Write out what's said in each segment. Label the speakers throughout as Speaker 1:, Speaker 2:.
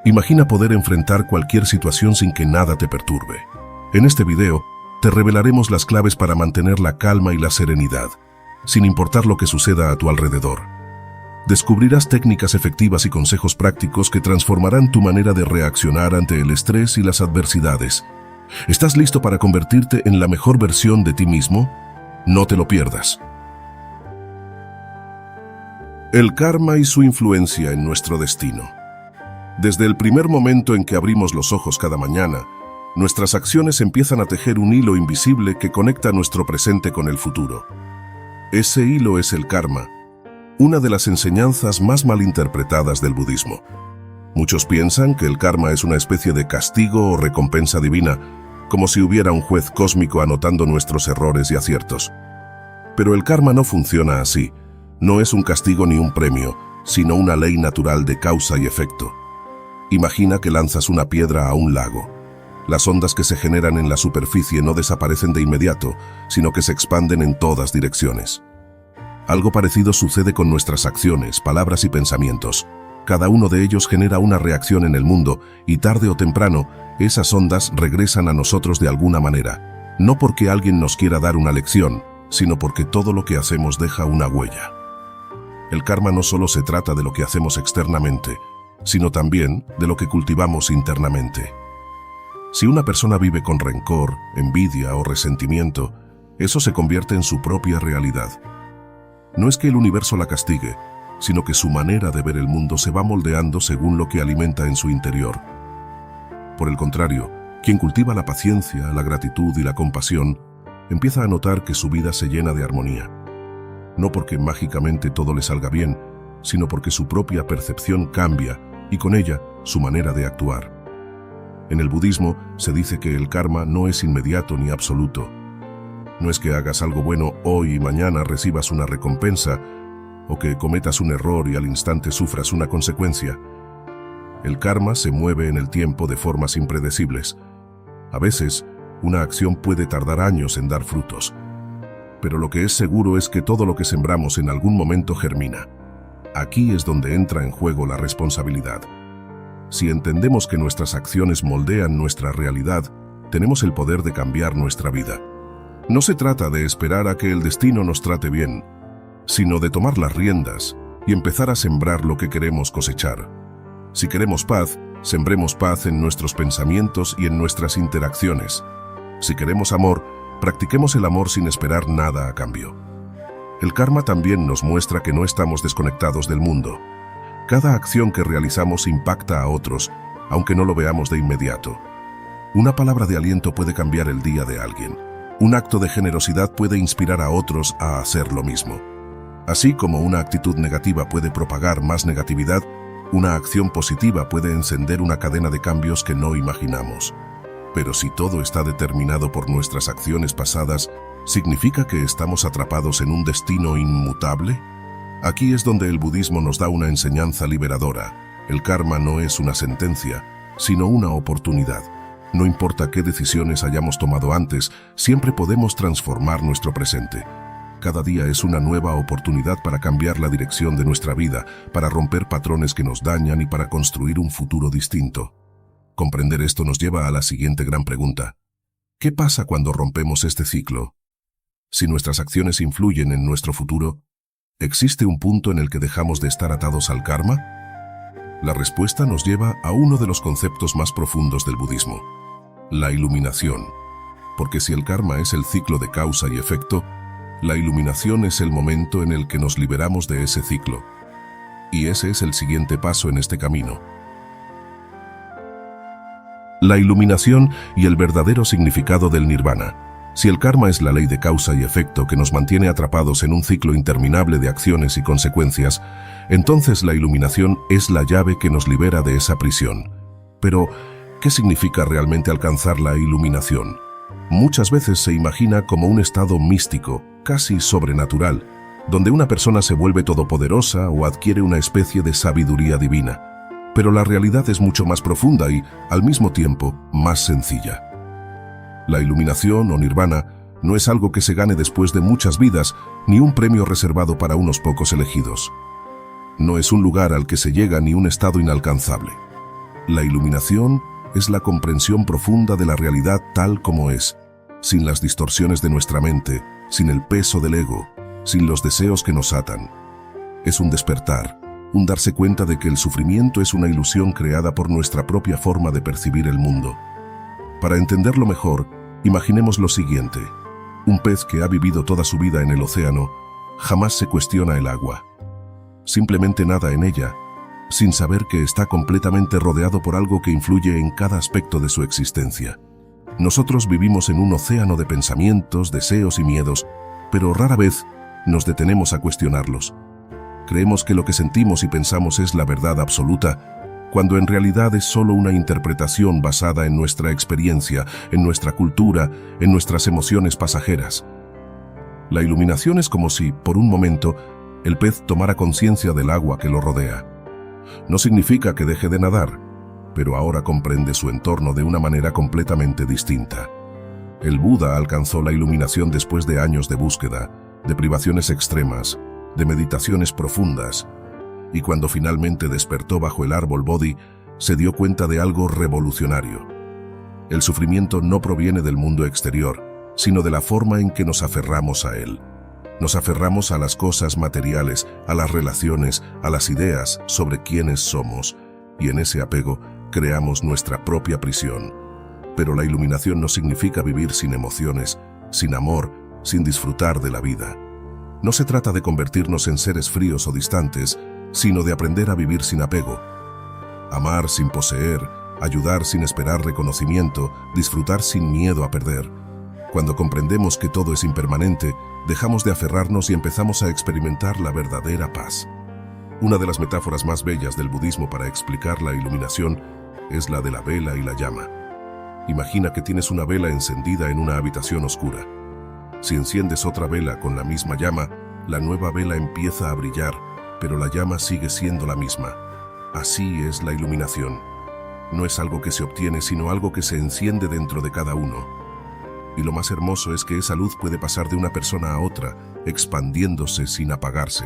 Speaker 1: Imagina poder enfrentar cualquier situación sin que nada te perturbe. En este video, te revelaremos las claves para mantener la calma y la serenidad, sin importar lo que suceda a tu alrededor. Descubrirás técnicas efectivas y consejos prácticos que transformarán tu manera de reaccionar ante el estrés y las adversidades. ¿Estás listo para convertirte en la mejor versión de ti mismo? No te lo pierdas. El karma y su influencia en nuestro destino. Desde el primer momento en que abrimos los ojos cada mañana, nuestras acciones empiezan a tejer un hilo invisible que conecta nuestro presente con el futuro. Ese hilo es el karma, una de las enseñanzas más malinterpretadas del budismo. Muchos piensan que el karma es una especie de castigo o recompensa divina, como si hubiera un juez cósmico anotando nuestros errores y aciertos. Pero el karma no funciona así. No es un castigo ni un premio, sino una ley natural de causa y efecto. Imagina que lanzas una piedra a un lago. Las ondas que se generan en la superficie no desaparecen de inmediato, sino que se expanden en todas direcciones. Algo parecido sucede con nuestras acciones, palabras y pensamientos. Cada uno de ellos genera una reacción en el mundo y tarde o temprano, esas ondas regresan a nosotros de alguna manera. No porque alguien nos quiera dar una lección, sino porque todo lo que hacemos deja una huella. El karma no solo se trata de lo que hacemos externamente, sino también de lo que cultivamos internamente. Si una persona vive con rencor, envidia o resentimiento, eso se convierte en su propia realidad. No es que el universo la castigue, sino que su manera de ver el mundo se va moldeando según lo que alimenta en su interior. Por el contrario, quien cultiva la paciencia, la gratitud y la compasión, empieza a notar que su vida se llena de armonía. No porque mágicamente todo le salga bien, sino porque su propia percepción cambia y con ella su manera de actuar. En el budismo se dice que el karma no es inmediato ni absoluto. No es que hagas algo bueno hoy y mañana recibas una recompensa, o que cometas un error y al instante sufras una consecuencia. El karma se mueve en el tiempo de formas impredecibles. A veces, una acción puede tardar años en dar frutos. Pero lo que es seguro es que todo lo que sembramos en algún momento germina. Aquí es donde entra en juego la responsabilidad. Si entendemos que nuestras acciones moldean nuestra realidad, tenemos el poder de cambiar nuestra vida. No se trata de esperar a que el destino nos trate bien, sino de tomar las riendas y empezar a sembrar lo que queremos cosechar. Si queremos paz, sembremos paz en nuestros pensamientos y en nuestras interacciones. Si queremos amor, practiquemos el amor sin esperar nada a cambio. El karma también nos muestra que no estamos desconectados del mundo. Cada acción que realizamos impacta a otros, aunque no lo veamos de inmediato. Una palabra de aliento puede cambiar el día de alguien. Un acto de generosidad puede inspirar a otros a hacer lo mismo. Así como una actitud negativa puede propagar más negatividad, una acción positiva puede encender una cadena de cambios que no imaginamos. Pero si todo está determinado por nuestras acciones pasadas, ¿significa que estamos atrapados en un destino inmutable? Aquí es donde el budismo nos da una enseñanza liberadora. El karma no es una sentencia, sino una oportunidad. No importa qué decisiones hayamos tomado antes, siempre podemos transformar nuestro presente. Cada día es una nueva oportunidad para cambiar la dirección de nuestra vida, para romper patrones que nos dañan y para construir un futuro distinto. Comprender esto nos lleva a la siguiente gran pregunta. ¿Qué pasa cuando rompemos este ciclo? Si nuestras acciones influyen en nuestro futuro, ¿existe un punto en el que dejamos de estar atados al karma? La respuesta nos lleva a uno de los conceptos más profundos del budismo, la iluminación. Porque si el karma es el ciclo de causa y efecto, la iluminación es el momento en el que nos liberamos de ese ciclo. Y ese es el siguiente paso en este camino. La iluminación y el verdadero significado del nirvana. Si el karma es la ley de causa y efecto que nos mantiene atrapados en un ciclo interminable de acciones y consecuencias, entonces la iluminación es la llave que nos libera de esa prisión. Pero, ¿qué significa realmente alcanzar la iluminación? Muchas veces se imagina como un estado místico, casi sobrenatural, donde una persona se vuelve todopoderosa o adquiere una especie de sabiduría divina. Pero la realidad es mucho más profunda y, al mismo tiempo, más sencilla. La iluminación o nirvana no es algo que se gane después de muchas vidas, ni un premio reservado para unos pocos elegidos. No es un lugar al que se llega ni un estado inalcanzable. La iluminación es la comprensión profunda de la realidad tal como es, sin las distorsiones de nuestra mente, sin el peso del ego, sin los deseos que nos atan. Es un despertar, un darse cuenta de que el sufrimiento es una ilusión creada por nuestra propia forma de percibir el mundo. Para entenderlo mejor, imaginemos lo siguiente. Un pez que ha vivido toda su vida en el océano jamás se cuestiona el agua. Simplemente nada en ella, sin saber que está completamente rodeado por algo que influye en cada aspecto de su existencia. Nosotros vivimos en un océano de pensamientos, deseos y miedos, pero rara vez nos detenemos a cuestionarlos. Creemos que lo que sentimos y pensamos es la verdad absoluta, cuando en realidad es solo una interpretación basada en nuestra experiencia, en nuestra cultura, en nuestras emociones pasajeras. La iluminación es como si, por un momento, el pez tomara conciencia del agua que lo rodea. No significa que deje de nadar, pero ahora comprende su entorno de una manera completamente distinta. El Buda alcanzó la iluminación después de años de búsqueda, de privaciones extremas, de meditaciones profundas, y cuando finalmente despertó bajo el árbol Bodhi, se dio cuenta de algo revolucionario. El sufrimiento no proviene del mundo exterior, sino de la forma en que nos aferramos a él. Nos aferramos a las cosas materiales, a las relaciones, a las ideas sobre quiénes somos, y en ese apego creamos nuestra propia prisión. Pero la iluminación no significa vivir sin emociones, sin amor, sin disfrutar de la vida. No se trata de convertirnos en seres fríos o distantes, sino de aprender a vivir sin apego. Amar sin poseer, ayudar sin esperar reconocimiento, disfrutar sin miedo a perder. Cuando comprendemos que todo es impermanente, dejamos de aferrarnos y empezamos a experimentar la verdadera paz. Una de las metáforas más bellas del budismo para explicar la iluminación es la de la vela y la llama. Imagina que tienes una vela encendida en una habitación oscura. Si enciendes otra vela con la misma llama, la nueva vela empieza a brillar, pero la llama sigue siendo la misma. Así es la iluminación. No es algo que se obtiene, sino algo que se enciende dentro de cada uno. Y lo más hermoso es que esa luz puede pasar de una persona a otra, expandiéndose sin apagarse.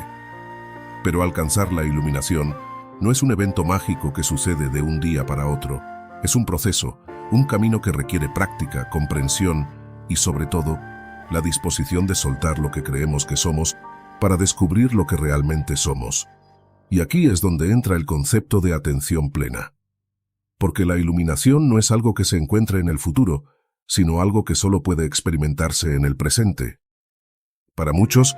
Speaker 1: Pero alcanzar la iluminación no es un evento mágico que sucede de un día para otro. Es un proceso, un camino que requiere práctica, comprensión y, sobre todo, la disposición de soltar lo que creemos que somos para descubrir lo que realmente somos. Y aquí es donde entra el concepto de atención plena. Porque la iluminación no es algo que se encuentre en el futuro, sino algo que solo puede experimentarse en el presente. Para muchos,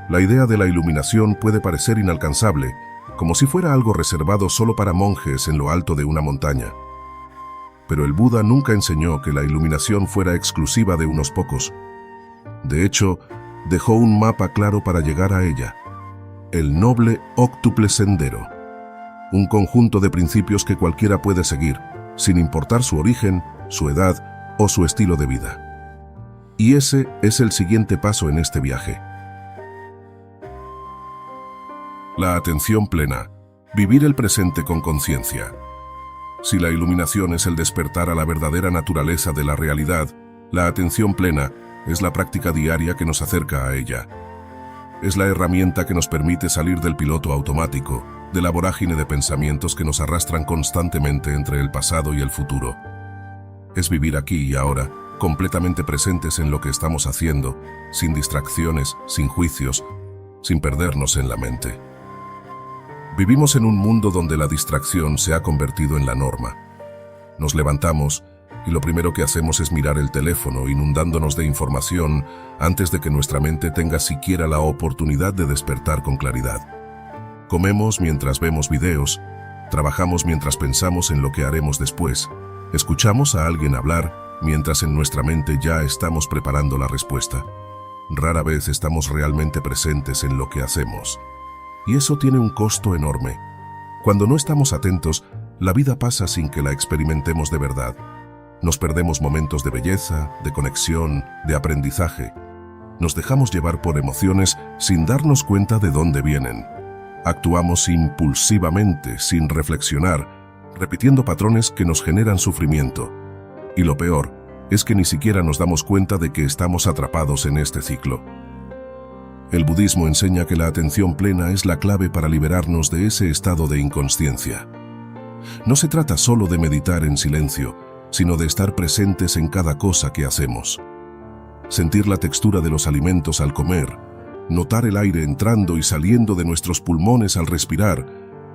Speaker 1: la idea de la iluminación puede parecer inalcanzable, como si fuera algo reservado solo para monjes en lo alto de una montaña. Pero el Buda nunca enseñó que la iluminación fuera exclusiva de unos pocos. De hecho, dejó un mapa claro para llegar a ella: el noble óctuple sendero. Un conjunto de principios que cualquiera puede seguir, sin importar su origen, su edad o su estilo de vida. Y ese es el siguiente paso en este viaje. La atención plena. Vivir el presente con conciencia. Si la iluminación es el despertar a la verdadera naturaleza de la realidad, la atención plena es la práctica diaria que nos acerca a ella. Es la herramienta que nos permite salir del piloto automático, de la vorágine de pensamientos que nos arrastran constantemente entre el pasado y el futuro. Es vivir aquí y ahora, completamente presentes en lo que estamos haciendo, sin distracciones, sin juicios, sin perdernos en la mente. Vivimos en un mundo donde la distracción se ha convertido en la norma. Nos levantamos y lo primero que hacemos es mirar el teléfono, inundándonos de información antes de que nuestra mente tenga siquiera la oportunidad de despertar con claridad. Comemos mientras vemos videos, trabajamos mientras pensamos en lo que haremos después, escuchamos a alguien hablar mientras en nuestra mente ya estamos preparando la respuesta. Rara vez estamos realmente presentes en lo que hacemos. Y eso tiene un costo enorme. Cuando no estamos atentos, la vida pasa sin que la experimentemos de verdad. Nos perdemos momentos de belleza, de conexión, de aprendizaje. Nos dejamos llevar por emociones sin darnos cuenta de dónde vienen. Actuamos impulsivamente, sin reflexionar, repitiendo patrones que nos generan sufrimiento. Y lo peor es que ni siquiera nos damos cuenta de que estamos atrapados en este ciclo. El budismo enseña que la atención plena es la clave para liberarnos de ese estado de inconsciencia. No se trata solo de meditar en silencio, sino de estar presentes en cada cosa que hacemos. Sentir la textura de los alimentos al comer, notar el aire entrando y saliendo de nuestros pulmones al respirar,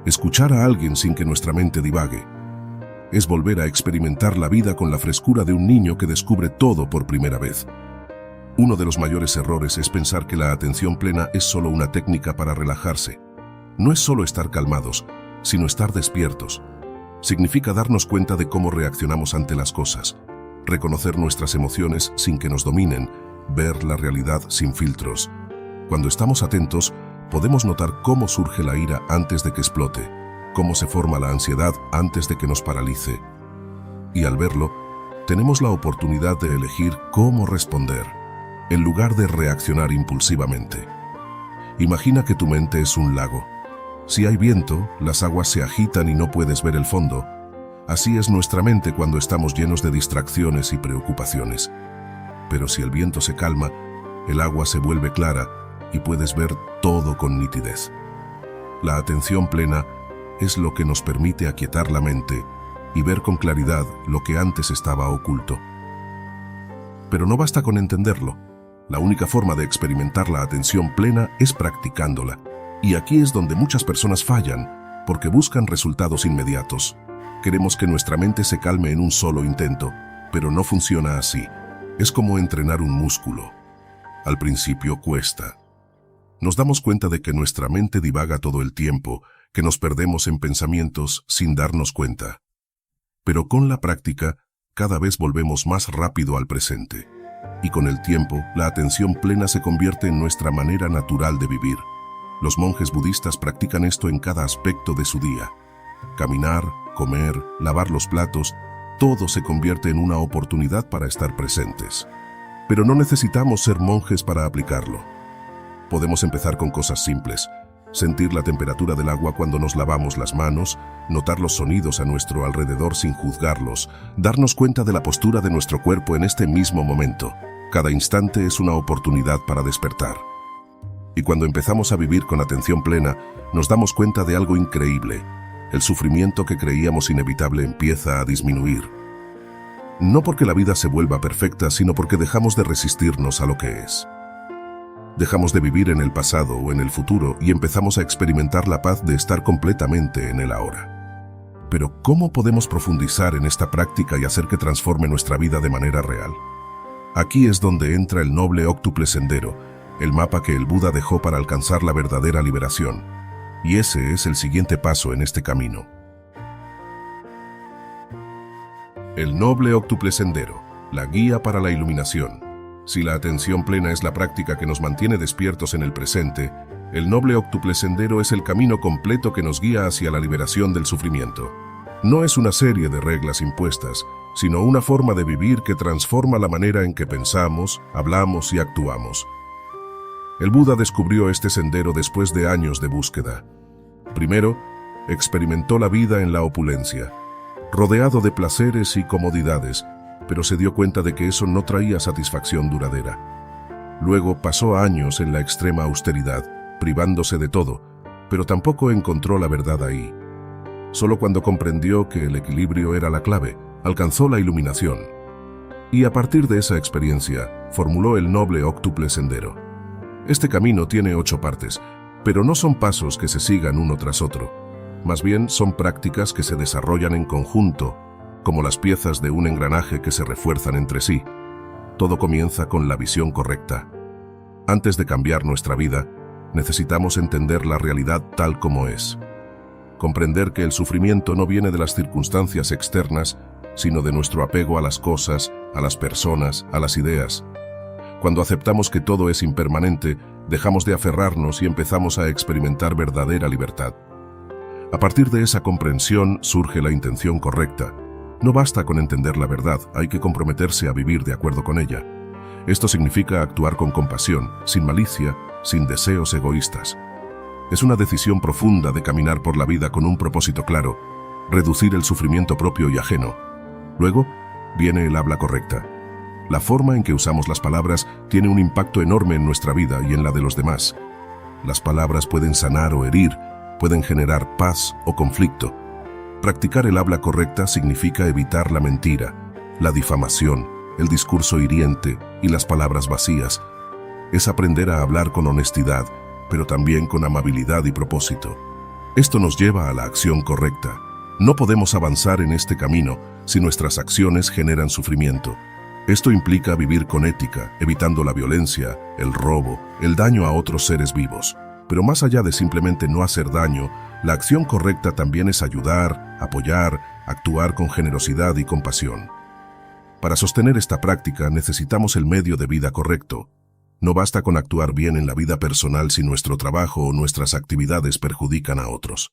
Speaker 1: escuchar a alguien sin que nuestra mente divague. Es volver a experimentar la vida con la frescura de un niño que descubre todo por primera vez. Uno de los mayores errores es pensar que la atención plena es solo una técnica para relajarse. No es solo estar calmados, sino estar despiertos. Significa darnos cuenta de cómo reaccionamos ante las cosas, reconocer nuestras emociones sin que nos dominen, ver la realidad sin filtros. Cuando estamos atentos, podemos notar cómo surge la ira antes de que explote, cómo se forma la ansiedad antes de que nos paralice. Y al verlo, tenemos la oportunidad de elegir cómo responder, en lugar de reaccionar impulsivamente. Imagina que tu mente es un lago. Si hay viento, las aguas se agitan y no puedes ver el fondo. Así es nuestra mente cuando estamos llenos de distracciones y preocupaciones. Pero si el viento se calma, el agua se vuelve clara y puedes ver todo con nitidez. La atención plena es lo que nos permite aquietar la mente y ver con claridad lo que antes estaba oculto. Pero no basta con entenderlo. La única forma de experimentar la atención plena es practicándola. Y aquí es donde muchas personas fallan, porque buscan resultados inmediatos. Queremos que nuestra mente se calme en un solo intento, pero no funciona así. Es como entrenar un músculo. Al principio cuesta. Nos damos cuenta de que nuestra mente divaga todo el tiempo, que nos perdemos en pensamientos sin darnos cuenta. Pero con la práctica, cada vez volvemos más rápido al presente. Y con el tiempo, la atención plena se convierte en nuestra manera natural de vivir. Los monjes budistas practican esto en cada aspecto de su día. Caminar, comer, lavar los platos, todo se convierte en una oportunidad para estar presentes. Pero no necesitamos ser monjes para aplicarlo. Podemos empezar con cosas simples. Sentir la temperatura del agua cuando nos lavamos las manos, notar los sonidos a nuestro alrededor sin juzgarlos, darnos cuenta de la postura de nuestro cuerpo en este mismo momento. Cada instante es una oportunidad para despertar. Y cuando empezamos a vivir con atención plena, nos damos cuenta de algo increíble. El sufrimiento que creíamos inevitable empieza a disminuir. No porque la vida se vuelva perfecta, sino porque dejamos de resistirnos a lo que es. Dejamos de vivir en el pasado o en el futuro y empezamos a experimentar la paz de estar completamente en el ahora. Pero ¿cómo podemos profundizar en esta práctica y hacer que transforme nuestra vida de manera real? Aquí es donde entra el noble óctuple sendero, el mapa que el Buda dejó para alcanzar la verdadera liberación. Y ese es el siguiente paso en este camino. El noble óctuple sendero, la guía para la iluminación. Si la atención plena es la práctica que nos mantiene despiertos en el presente, el noble óctuple sendero es el camino completo que nos guía hacia la liberación del sufrimiento. No es una serie de reglas impuestas, sino una forma de vivir que transforma la manera en que pensamos, hablamos y actuamos. El Buda descubrió este sendero después de años de búsqueda. Primero, experimentó la vida en la opulencia, rodeado de placeres y comodidades, pero se dio cuenta de que eso no traía satisfacción duradera. Luego pasó años en la extrema austeridad, privándose de todo, pero tampoco encontró la verdad ahí. Solo cuando comprendió que el equilibrio era la clave, alcanzó la iluminación. Y a partir de esa experiencia, formuló el noble óctuple sendero. Este camino tiene 8 partes, pero no son pasos que se sigan uno tras otro. Más bien son prácticas que se desarrollan en conjunto, como las piezas de un engranaje que se refuerzan entre sí. Todo comienza con la visión correcta. Antes de cambiar nuestra vida, necesitamos entender la realidad tal como es. Comprender que el sufrimiento no viene de las circunstancias externas, sino de nuestro apego a las cosas, a las personas, a las ideas. Cuando aceptamos que todo es impermanente, dejamos de aferrarnos y empezamos a experimentar verdadera libertad. A partir de esa comprensión surge la intención correcta. No basta con entender la verdad, hay que comprometerse a vivir de acuerdo con ella. Esto significa actuar con compasión, sin malicia, sin deseos egoístas. Es una decisión profunda de caminar por la vida con un propósito claro, reducir el sufrimiento propio y ajeno. Luego, viene el habla correcta. La forma en que usamos las palabras tiene un impacto enorme en nuestra vida y en la de los demás. Las palabras pueden sanar o herir, pueden generar paz o conflicto. Practicar el habla correcta significa evitar la mentira, la difamación, el discurso hiriente y las palabras vacías. Es aprender a hablar con honestidad, pero también con amabilidad y propósito. Esto nos lleva a la acción correcta. No podemos avanzar en este camino si nuestras acciones generan sufrimiento. Esto implica vivir con ética, evitando la violencia, el robo, el daño a otros seres vivos. Pero más allá de simplemente no hacer daño, la acción correcta también es ayudar, apoyar, actuar con generosidad y compasión. Para sostener esta práctica necesitamos el medio de vida correcto. No basta con actuar bien en la vida personal si nuestro trabajo o nuestras actividades perjudican a otros.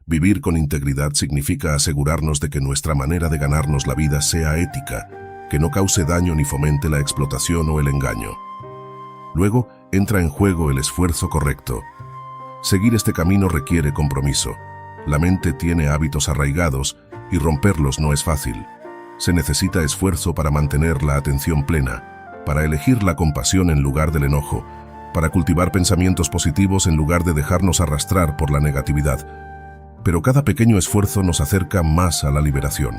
Speaker 1: Vivir con integridad significa asegurarnos de que nuestra manera de ganarnos la vida sea ética, que no cause daño ni fomente la explotación o el engaño. Luego, entra en juego el esfuerzo correcto. Seguir este camino requiere compromiso. La mente tiene hábitos arraigados y romperlos no es fácil. Se necesita esfuerzo para mantener la atención plena, para elegir la compasión en lugar del enojo, para cultivar pensamientos positivos en lugar de dejarnos arrastrar por la negatividad. Pero cada pequeño esfuerzo nos acerca más a la liberación.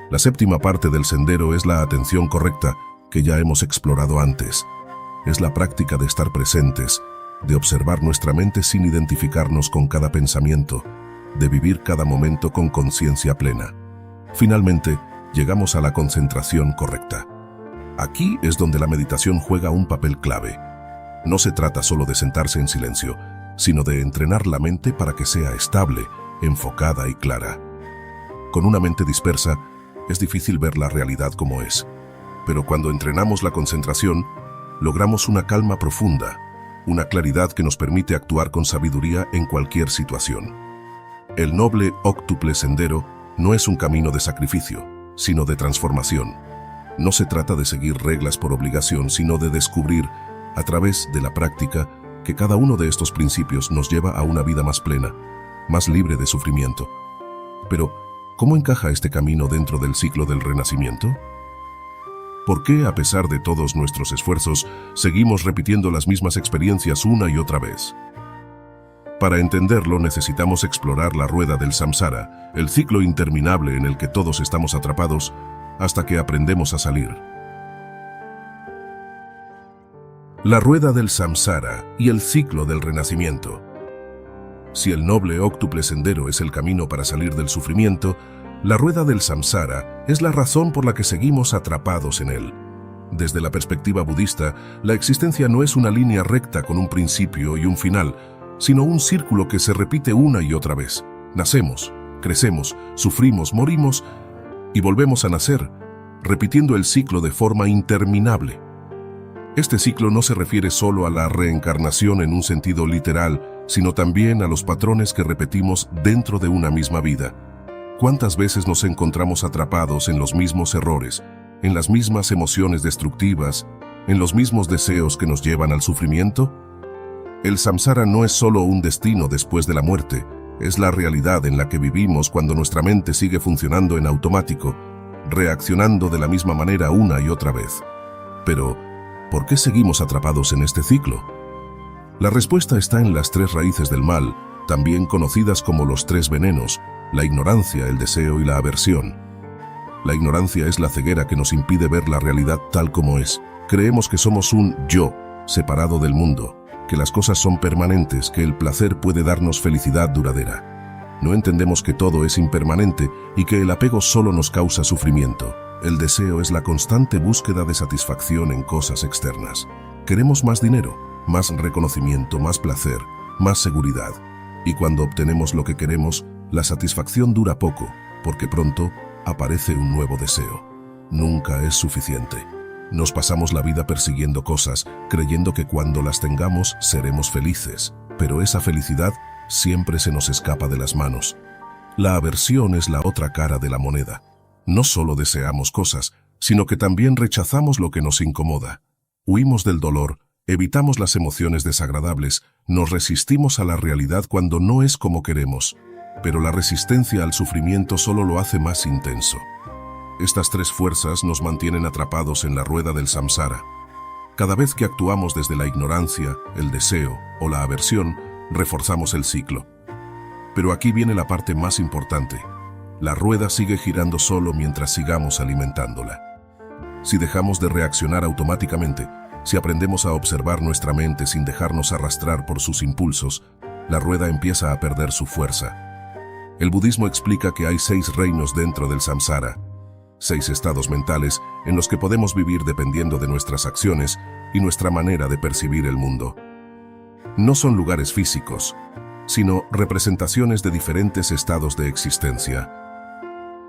Speaker 1: La séptima parte del sendero es la atención correcta, que ya hemos explorado antes. Es la práctica de estar presentes, de observar nuestra mente sin identificarnos con cada pensamiento, de vivir cada momento con conciencia plena. Finalmente, llegamos a la concentración correcta. Aquí es donde la meditación juega un papel clave. No se trata solo de sentarse en silencio, sino de entrenar la mente para que sea estable, enfocada y clara. Con una mente dispersa, es difícil ver la realidad como es. Pero cuando entrenamos la concentración, logramos una calma profunda, una claridad que nos permite actuar con sabiduría en cualquier situación. El noble óctuple sendero no es un camino de sacrificio, sino de transformación. No se trata de seguir reglas por obligación, sino de descubrir, a través de la práctica, que cada uno de estos principios nos lleva a una vida más plena, más libre de sufrimiento. Pero, ¿cómo encaja este camino dentro del ciclo del renacimiento? ¿Por qué, a pesar de todos nuestros esfuerzos, seguimos repitiendo las mismas experiencias una y otra vez? Para entenderlo, necesitamos explorar la rueda del samsara, el ciclo interminable en el que todos estamos atrapados hasta que aprendemos a salir. La rueda del samsara y el ciclo del renacimiento. Si el noble óctuple sendero es el camino para salir del sufrimiento, la rueda del samsara es la razón por la que seguimos atrapados en él. Desde la perspectiva budista, la existencia no es una línea recta con un principio y un final, sino un círculo que se repite una y otra vez. Nacemos, crecemos, sufrimos, morimos y volvemos a nacer, repitiendo el ciclo de forma interminable. Este ciclo no se refiere solo a la reencarnación en un sentido literal, sino también a los patrones que repetimos dentro de una misma vida. ¿Cuántas veces nos encontramos atrapados en los mismos errores, en las mismas emociones destructivas, en los mismos deseos que nos llevan al sufrimiento? El samsara no es solo un destino después de la muerte, es la realidad en la que vivimos cuando nuestra mente sigue funcionando en automático, reaccionando de la misma manera una y otra vez. Pero, ¿por qué seguimos atrapados en este ciclo? La respuesta está en las tres raíces del mal, también conocidas como los tres venenos: la ignorancia, el deseo y la aversión. La ignorancia es la ceguera que nos impide ver la realidad tal como es. Creemos que somos un yo separado del mundo, que las cosas son permanentes, que el placer puede darnos felicidad duradera. No entendemos que todo es impermanente y que el apego solo nos causa sufrimiento. El deseo es la constante búsqueda de satisfacción en cosas externas. Queremos más dinero, más reconocimiento, más placer, más seguridad. Y cuando obtenemos lo que queremos, la satisfacción dura poco, porque pronto aparece un nuevo deseo. Nunca es suficiente. Nos pasamos la vida persiguiendo cosas, creyendo que cuando las tengamos seremos felices, pero esa felicidad siempre se nos escapa de las manos. La aversión es la otra cara de la moneda. No solo deseamos cosas, sino que también rechazamos lo que nos incomoda. Huimos del dolor, evitamos las emociones desagradables, nos resistimos a la realidad cuando no es como queremos, pero la resistencia al sufrimiento solo lo hace más intenso. Estas tres fuerzas nos mantienen atrapados en la rueda del samsara. Cada vez que actuamos desde la ignorancia, el deseo o la aversión, reforzamos el ciclo. Pero aquí viene la parte más importante. La rueda sigue girando solo mientras sigamos alimentándola. Si dejamos de reaccionar automáticamente, si aprendemos a observar nuestra mente sin dejarnos arrastrar por sus impulsos, la rueda empieza a perder su fuerza. El budismo explica que hay 6 reinos dentro del samsara, 6 estados mentales en los que podemos vivir dependiendo de nuestras acciones y nuestra manera de percibir el mundo. No son lugares físicos, sino representaciones de diferentes estados de existencia.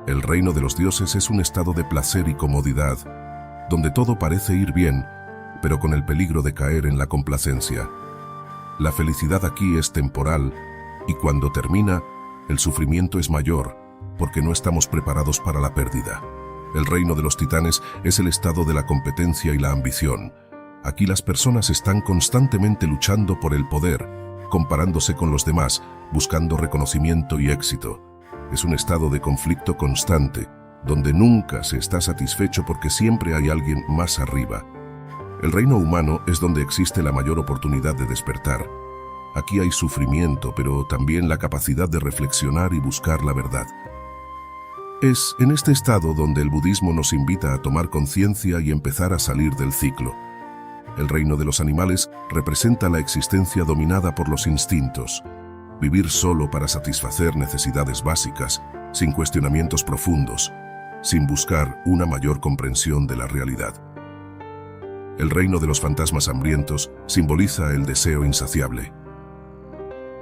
Speaker 1: El reino de los dioses es un estado de placer y comodidad, donde todo parece ir bien, pero con el peligro de caer en la complacencia. La felicidad aquí es temporal, y cuando termina, el sufrimiento es mayor, porque no estamos preparados para la pérdida. El reino de los titanes es el estado de la competencia y la ambición. Aquí las personas están constantemente luchando por el poder, comparándose con los demás, buscando reconocimiento y éxito. Es un estado de conflicto constante, donde nunca se está satisfecho porque siempre hay alguien más arriba. El reino humano es donde existe la mayor oportunidad de despertar. Aquí hay sufrimiento, pero también la capacidad de reflexionar y buscar la verdad. Es en este estado donde el budismo nos invita a tomar conciencia y empezar a salir del ciclo. El reino de los animales representa la existencia dominada por los instintos. Vivir solo para satisfacer necesidades básicas, sin cuestionamientos profundos, sin buscar una mayor comprensión de la realidad. El reino de los fantasmas hambrientos simboliza el deseo insaciable.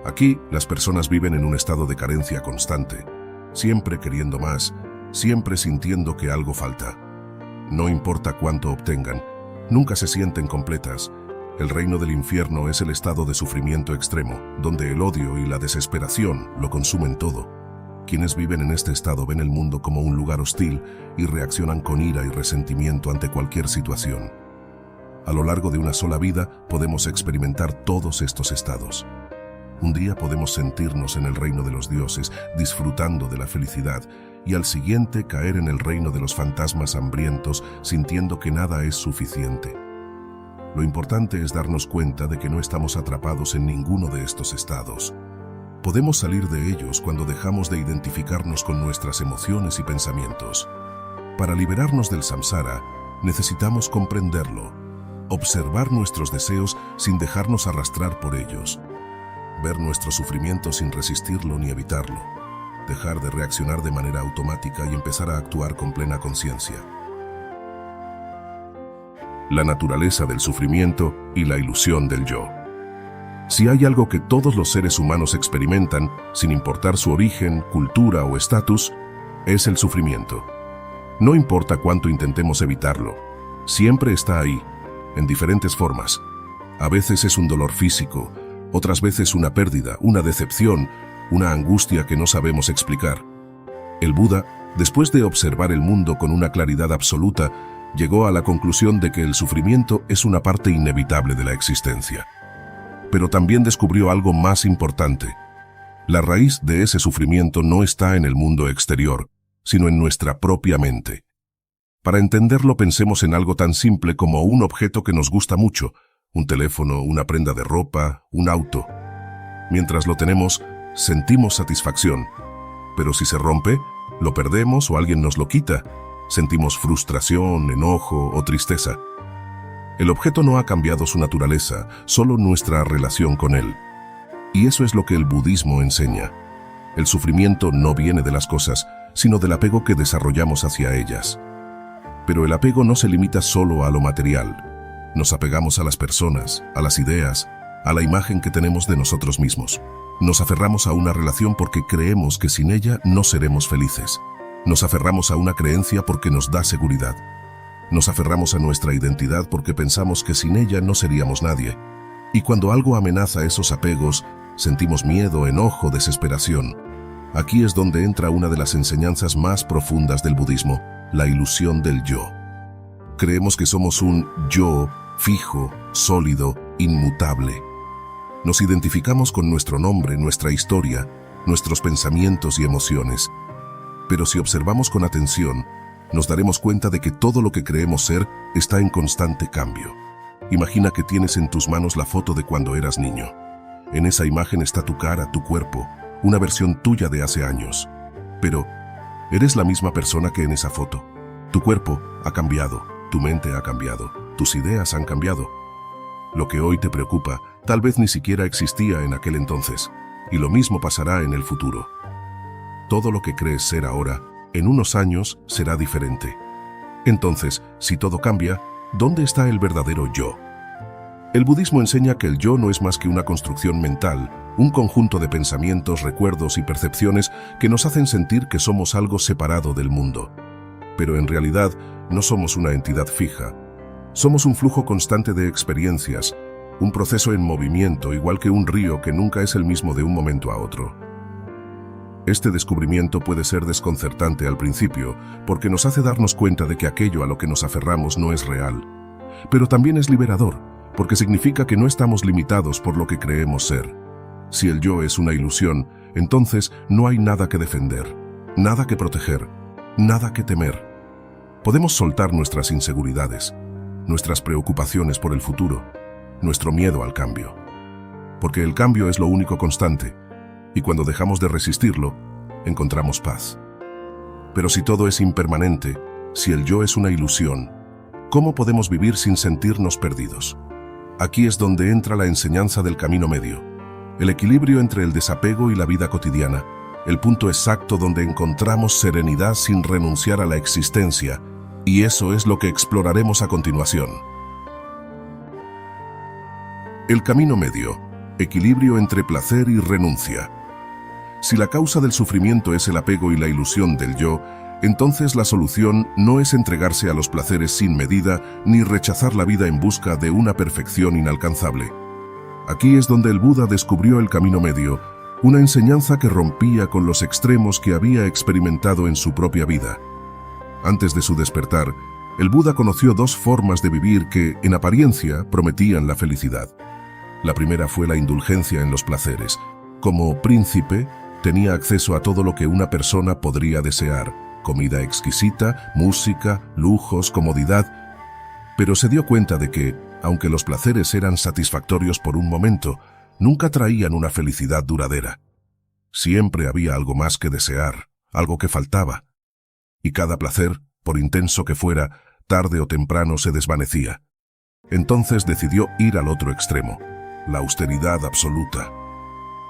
Speaker 1: Aquí, las personas viven en un estado de carencia constante, siempre queriendo más, siempre sintiendo que algo falta. No importa cuánto obtengan, nunca se sienten completas. El reino del infierno es el estado de sufrimiento extremo, donde el odio y la desesperación lo consumen todo. Quienes viven en este estado ven el mundo como un lugar hostil y reaccionan con ira y resentimiento ante cualquier situación. A lo largo de una sola vida podemos experimentar todos estos estados. Un día podemos sentirnos en el reino de los dioses, disfrutando de la felicidad, y al siguiente caer en el reino de los fantasmas hambrientos, sintiendo que nada es suficiente. Lo importante es darnos cuenta de que no estamos atrapados en ninguno de estos estados. Podemos salir de ellos cuando dejamos de identificarnos con nuestras emociones y pensamientos. Para liberarnos del samsara, necesitamos comprenderlo, observar nuestros deseos sin dejarnos arrastrar por ellos, ver nuestro sufrimiento sin resistirlo ni evitarlo, dejar de reaccionar de manera automática y empezar a actuar con plena conciencia. La naturaleza del sufrimiento y la ilusión del yo. Si hay algo que todos los seres humanos experimentan, sin importar su origen, cultura o estatus, es el sufrimiento. No importa cuánto intentemos evitarlo, siempre está ahí, en diferentes formas. A veces es un dolor físico, otras veces una pérdida, una decepción, una angustia que no sabemos explicar. El Buda, después de observar el mundo con una claridad absoluta, llegó a la conclusión de que el sufrimiento es una parte inevitable de la existencia. Pero también descubrió algo más importante. La raíz de ese sufrimiento no está en el mundo exterior, sino en nuestra propia mente. Para entenderlo, pensemos en algo tan simple como un objeto que nos gusta mucho, un teléfono, una prenda de ropa, un auto. Mientras lo tenemos, sentimos satisfacción. Pero si se rompe, lo perdemos o alguien nos lo quita. Sentimos frustración, enojo o tristeza. El objeto no ha cambiado su naturaleza, solo nuestra relación con él. Y eso es lo que el budismo enseña. El sufrimiento no viene de las cosas, sino del apego que desarrollamos hacia ellas. Pero el apego no se limita solo a lo material. Nos apegamos a las personas, a las ideas, a la imagen que tenemos de nosotros mismos. Nos aferramos a una relación porque creemos que sin ella no seremos felices. Nos aferramos a una creencia porque nos da seguridad. Nos aferramos a nuestra identidad porque pensamos que sin ella no seríamos nadie. Y cuando algo amenaza esos apegos, sentimos miedo, enojo, desesperación. Aquí es donde entra una de las enseñanzas más profundas del budismo, la ilusión del yo. Creemos que somos un yo fijo, sólido, inmutable. Nos identificamos con nuestro nombre, nuestra historia, nuestros pensamientos y emociones. Pero si observamos con atención, nos daremos cuenta de que todo lo que creemos ser está en constante cambio. Imagina que tienes en tus manos la foto de cuando eras niño. En esa imagen está tu cara, tu cuerpo, una versión tuya de hace años. Pero eres la misma persona que en esa foto. Tu cuerpo ha cambiado, tu mente ha cambiado, tus ideas han cambiado. Lo que hoy te preocupa tal vez ni siquiera existía en aquel entonces, y lo mismo pasará en el futuro. Todo lo que crees ser ahora, en unos años será diferente. Entonces, si todo cambia, ¿dónde está el verdadero yo? El budismo enseña que el yo no es más que una construcción mental, un conjunto de pensamientos, recuerdos y percepciones que nos hacen sentir que somos algo separado del mundo. Pero en realidad, no somos una entidad fija. Somos un flujo constante de experiencias, un proceso en movimiento, igual que un río que nunca es el mismo de un momento a otro. Este descubrimiento puede ser desconcertante al principio, porque nos hace darnos cuenta de que aquello a lo que nos aferramos no es real. Pero también es liberador, porque significa que no estamos limitados por lo que creemos ser. Si el yo es una ilusión, entonces no hay nada que defender, nada que proteger, nada que temer. Podemos soltar nuestras inseguridades, nuestras preocupaciones por el futuro, nuestro miedo al cambio. Porque el cambio es lo único constante, y cuando dejamos de resistirlo, encontramos paz. Pero si todo es impermanente, si el yo es una ilusión, ¿cómo podemos vivir sin sentirnos perdidos? Aquí es donde entra la enseñanza del camino medio, el equilibrio entre el desapego y la vida cotidiana, el punto exacto donde encontramos serenidad sin renunciar a la existencia, y eso es lo que exploraremos a continuación. El camino medio, equilibrio entre placer y renuncia. Si la causa del sufrimiento es el apego y la ilusión del yo, entonces la solución no es entregarse a los placeres sin medida ni rechazar la vida en busca de una perfección inalcanzable. Aquí es donde el Buda descubrió el camino medio, una enseñanza que rompía con los extremos que había experimentado en su propia vida. Antes de su despertar, el Buda conoció dos formas de vivir que, en apariencia, prometían la felicidad. La primera fue la indulgencia en los placeres. Como príncipe, tenía acceso a todo lo que una persona podría desear: comida exquisita, música, lujos, comodidad. Pero se dio cuenta de que, aunque los placeres eran satisfactorios por un momento, nunca traían una felicidad duradera. Siempre había algo más que desear, algo que faltaba. Y cada placer, por intenso que fuera, tarde o temprano se desvanecía. Entonces decidió ir al otro extremo, la austeridad absoluta.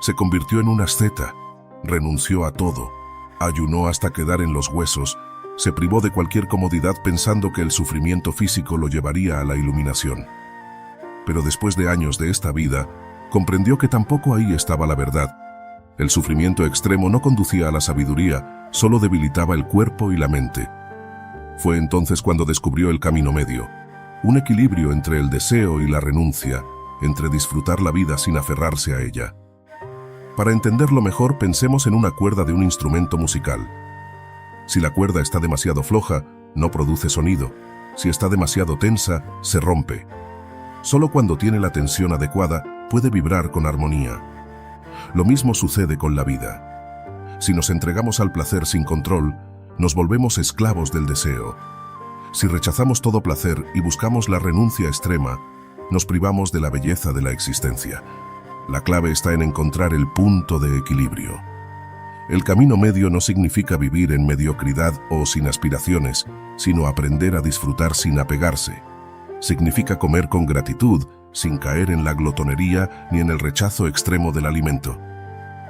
Speaker 1: Se convirtió en un asceta, renunció a todo, ayunó hasta quedar en los huesos, se privó de cualquier comodidad pensando que el sufrimiento físico lo llevaría a la iluminación. Pero después de años de esta vida, comprendió que tampoco ahí estaba la verdad. El sufrimiento extremo no conducía a la sabiduría, solo debilitaba el cuerpo y la mente. Fue entonces cuando descubrió el camino medio, un equilibrio entre el deseo y la renuncia, entre disfrutar la vida sin aferrarse a ella. Para entenderlo mejor, pensemos en una cuerda de un instrumento musical. Si la cuerda está demasiado floja, no produce sonido. Si está demasiado tensa, se rompe. Solo cuando tiene la tensión adecuada, puede vibrar con armonía. Lo mismo sucede con la vida. Si nos entregamos al placer sin control, nos volvemos esclavos del deseo. Si rechazamos todo placer y buscamos la renuncia extrema, nos privamos de la belleza de la existencia. La clave está en encontrar el punto de equilibrio. El camino medio no significa vivir en mediocridad o sin aspiraciones, sino aprender a disfrutar sin apegarse. Significa comer con gratitud, sin caer en la glotonería ni en el rechazo extremo del alimento.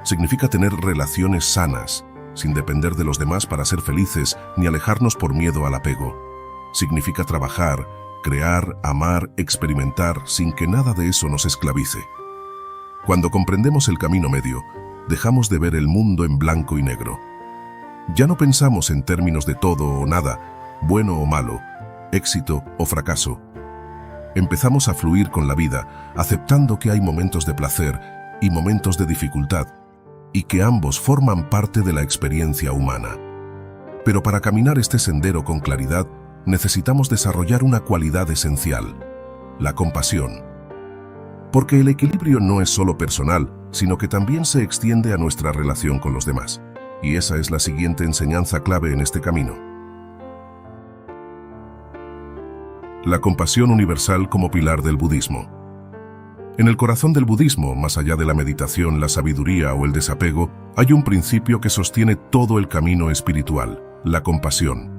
Speaker 1: Significa tener relaciones sanas, sin depender de los demás para ser felices ni alejarnos por miedo al apego. Significa trabajar, crear, amar, experimentar, sin que nada de eso nos esclavice. Cuando comprendemos el camino medio, dejamos de ver el mundo en blanco y negro. Ya no pensamos en términos de todo o nada, bueno o malo, éxito o fracaso. Empezamos a fluir con la vida, aceptando que hay momentos de placer y momentos de dificultad, y que ambos forman parte de la experiencia humana. Pero para caminar este sendero con claridad, necesitamos desarrollar una cualidad esencial: la compasión. Porque el equilibrio no es solo personal, sino que también se extiende a nuestra relación con los demás. Y esa es la siguiente enseñanza clave en este camino. La compasión universal como pilar del budismo. En el corazón del budismo, más allá de la meditación, la sabiduría o el desapego, hay un principio que sostiene todo el camino espiritual: la compasión.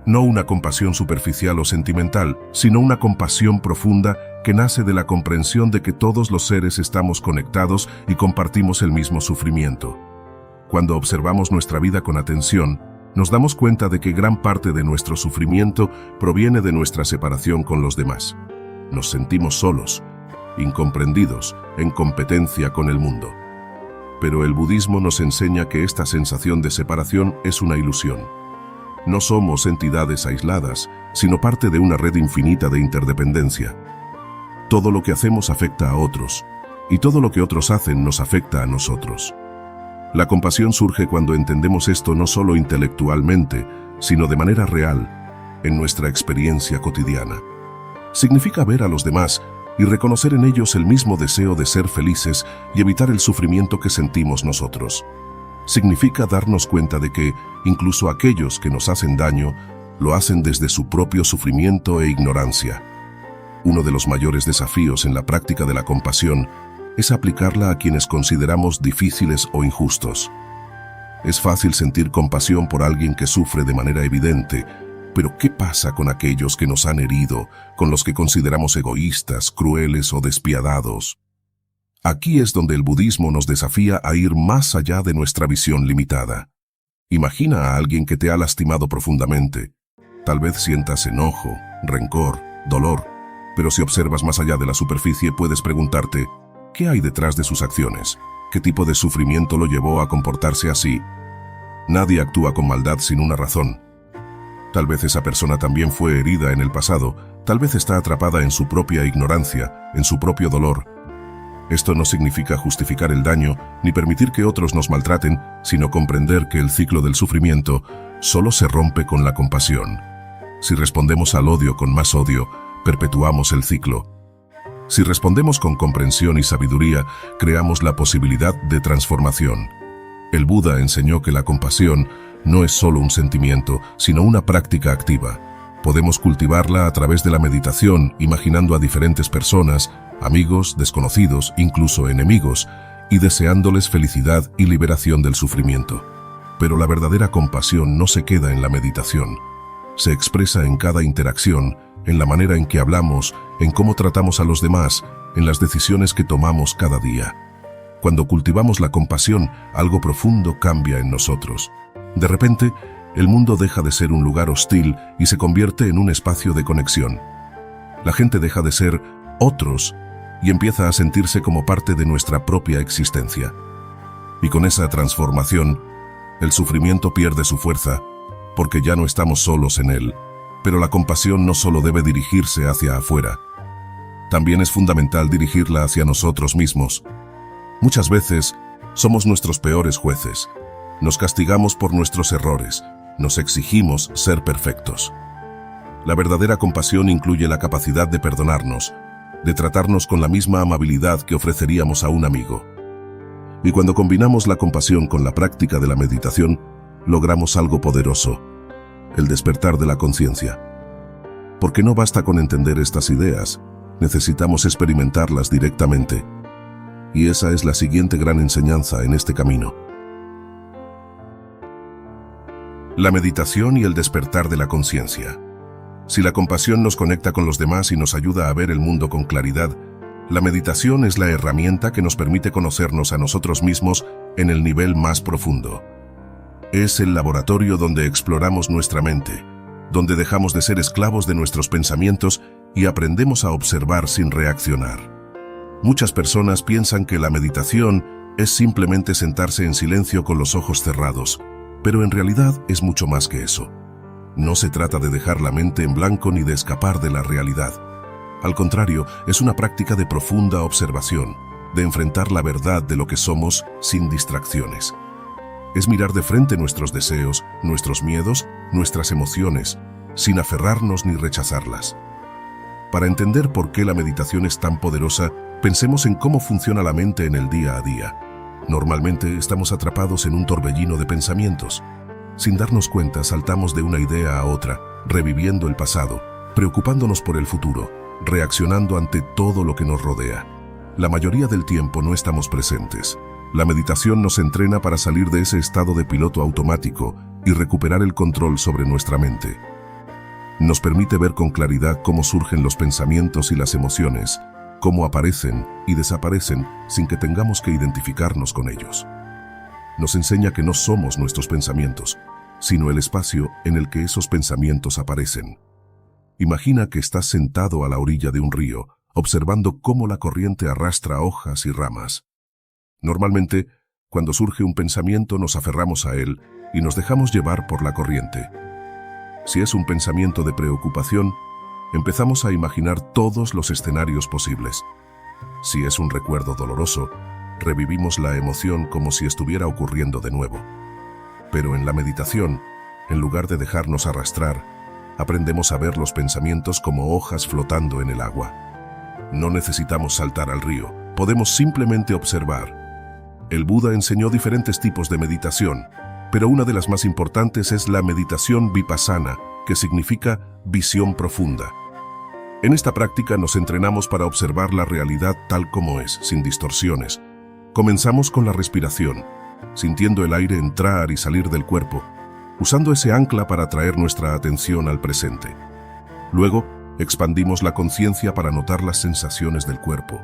Speaker 1: No una compasión superficial o sentimental, sino una compasión profunda que nace de la comprensión de que todos los seres estamos conectados y compartimos el mismo sufrimiento. Cuando observamos nuestra vida con atención, nos damos cuenta de que gran parte de nuestro sufrimiento proviene de nuestra separación con los demás. Nos sentimos solos, incomprendidos, en competencia con el mundo. Pero el budismo nos enseña que esta sensación de separación es una ilusión. No somos entidades aisladas, sino parte de una red infinita de interdependencia. Todo lo que hacemos afecta a otros, y todo lo que otros hacen nos afecta a nosotros. La compasión surge cuando entendemos esto no solo intelectualmente, sino de manera real, en nuestra experiencia cotidiana. Significa ver a los demás y reconocer en ellos el mismo deseo de ser felices y evitar el sufrimiento que sentimos nosotros. Significa darnos cuenta de que, incluso aquellos que nos hacen daño, lo hacen desde su propio sufrimiento e ignorancia. Uno de los mayores desafíos en la práctica de la compasión es aplicarla a quienes consideramos difíciles o injustos. Es fácil sentir compasión por alguien que sufre de manera evidente, pero ¿qué pasa con aquellos que nos han herido, con los que consideramos egoístas, crueles o despiadados? Aquí es donde el budismo nos desafía a ir más allá de nuestra visión limitada. Imagina a alguien que te ha lastimado profundamente. Tal vez sientas enojo, rencor, dolor, pero si observas más allá de la superficie puedes preguntarte, ¿qué hay detrás de sus acciones? ¿Qué tipo de sufrimiento lo llevó a comportarse así? Nadie actúa con maldad sin una razón. Tal vez esa persona también fue herida en el pasado, tal vez está atrapada en su propia ignorancia, en su propio dolor. Esto no significa justificar el daño, ni permitir que otros nos maltraten, sino comprender que el ciclo del sufrimiento solo se rompe con la compasión. Si respondemos al odio con más odio, perpetuamos el ciclo. Si respondemos con comprensión y sabiduría, creamos la posibilidad de transformación. El Buda enseñó que la compasión no es solo un sentimiento, sino una práctica activa. Podemos cultivarla a través de la meditación, imaginando a diferentes personas, amigos, desconocidos, incluso enemigos, y deseándoles felicidad y liberación del sufrimiento. Pero la verdadera compasión no se queda en la meditación. Se expresa en cada interacción, en la manera en que hablamos, en cómo tratamos a los demás, en las decisiones que tomamos cada día. Cuando cultivamos la compasión, algo profundo cambia en nosotros. De repente, el mundo deja de ser un lugar hostil y se convierte en un espacio de conexión. La gente deja de ser otros y empieza a sentirse como parte de nuestra propia existencia. Y con esa transformación, el sufrimiento pierde su fuerza, porque ya no estamos solos en él. Pero la compasión no solo debe dirigirse hacia afuera. También es fundamental dirigirla hacia nosotros mismos. Muchas veces, somos nuestros peores jueces. Nos castigamos por nuestros errores. Nos exigimos ser perfectos. La verdadera compasión incluye la capacidad de perdonarnos, de tratarnos con la misma amabilidad que ofreceríamos a un amigo. Y cuando combinamos la compasión con la práctica de la meditación, logramos algo poderoso: el despertar de la conciencia. Porque no basta con entender estas ideas, necesitamos experimentarlas directamente. Y esa es la siguiente gran enseñanza en este camino. La meditación y el despertar de la conciencia. Si la compasión nos conecta con los demás y nos ayuda a ver el mundo con claridad, la meditación es la herramienta que nos permite conocernos a nosotros mismos en el nivel más profundo. Es el laboratorio donde exploramos nuestra mente, donde dejamos de ser esclavos de nuestros pensamientos y aprendemos a observar sin reaccionar. Muchas personas piensan que la meditación es simplemente sentarse en silencio con los ojos cerrados, pero en realidad es mucho más que eso. No se trata de dejar la mente en blanco ni de escapar de la realidad. Al contrario, es una práctica de profunda observación, de enfrentar la verdad de lo que somos sin distracciones. Es mirar de frente nuestros deseos, nuestros miedos, nuestras emociones, sin aferrarnos ni rechazarlas. Para entender por qué la meditación es tan poderosa, pensemos en cómo funciona la mente en el día a día. Normalmente estamos atrapados en un torbellino de pensamientos. Sin darnos cuenta, saltamos de una idea a otra, reviviendo el pasado, preocupándonos por el futuro, reaccionando ante todo lo que nos rodea. la mayoría del tiempo no estamos presentes. La meditación nos entrena para salir de ese estado de piloto automático y recuperar el control sobre nuestra mente. Nos permite ver con claridad cómo surgen los pensamientos y las emociones, cómo aparecen y desaparecen sin que tengamos que identificarnos con ellos. Nos enseña que no somos nuestros pensamientos, sino el espacio en el que esos pensamientos aparecen. Imagina que estás sentado a la orilla de un río, observando cómo la corriente arrastra hojas y ramas. Normalmente, cuando surge un pensamiento nos aferramos a él y nos dejamos llevar por la corriente. Si es un pensamiento de preocupación, empezamos a imaginar todos los escenarios posibles. Si es un recuerdo doloroso, revivimos la emoción como si estuviera ocurriendo de nuevo. Pero en la meditación, en lugar de dejarnos arrastrar, aprendemos a ver los pensamientos como hojas flotando en el agua. No necesitamos saltar al río, podemos simplemente observar. El Buda enseñó diferentes tipos de meditación, pero una de las más importantes es la meditación vipassana, que significa visión profunda. En esta práctica nos entrenamos para observar la realidad tal como es, sin distorsiones. Comenzamos con la respiración, sintiendo el aire entrar y salir del cuerpo, usando ese ancla para traer nuestra atención al presente. Luego, expandimos la conciencia para notar las sensaciones del cuerpo,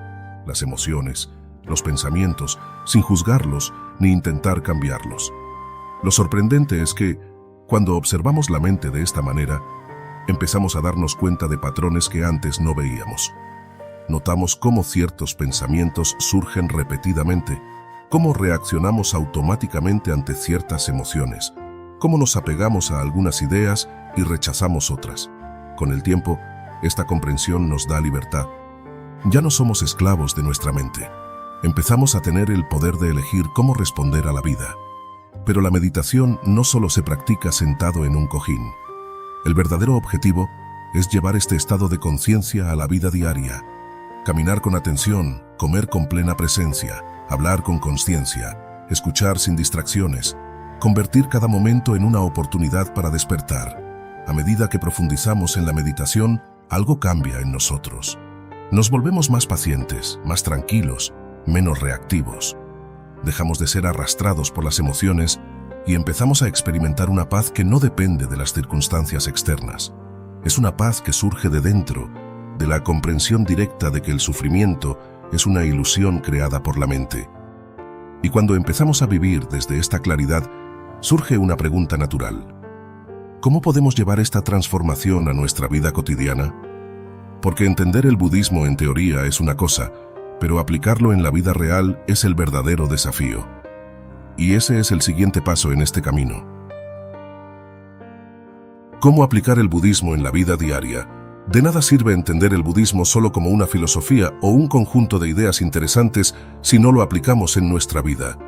Speaker 1: las emociones, los pensamientos, sin juzgarlos ni intentar cambiarlos. Lo sorprendente es que, cuando observamos la mente de esta manera, empezamos a darnos cuenta de patrones que antes no veíamos. Notamos cómo ciertos pensamientos surgen repetidamente, cómo reaccionamos automáticamente ante ciertas emociones, cómo nos apegamos a algunas ideas y rechazamos otras. Con el tiempo, esta comprensión nos da libertad. Ya no somos esclavos de nuestra mente. Empezamos a tener el poder de elegir cómo responder a la vida. Pero la meditación no solo se practica sentado en un cojín. El verdadero objetivo es llevar este estado de conciencia a la vida diaria. Caminar con atención, comer con plena presencia, hablar con consciencia, escuchar sin distracciones, convertir cada momento en una oportunidad para despertar. A medida que profundizamos en la meditación, algo cambia en nosotros. Nos volvemos más pacientes, más tranquilos, menos reactivos. Dejamos de ser arrastrados por las emociones y empezamos a experimentar una paz que no depende de las circunstancias externas. Es una paz que surge de dentro, de la comprensión directa de que el sufrimiento es una ilusión creada por la mente. Y cuando empezamos a vivir desde esta claridad, surge una pregunta natural. ¿Cómo podemos llevar esta transformación a nuestra vida cotidiana? Porque entender el budismo en teoría es una cosa, pero aplicarlo en la vida real es el verdadero desafío. Y ese es el siguiente paso en este camino. ¿Cómo aplicar el budismo en la vida diaria? De nada sirve entender el budismo solo como una filosofía o un conjunto de ideas interesantes si no lo aplicamos en nuestra vida.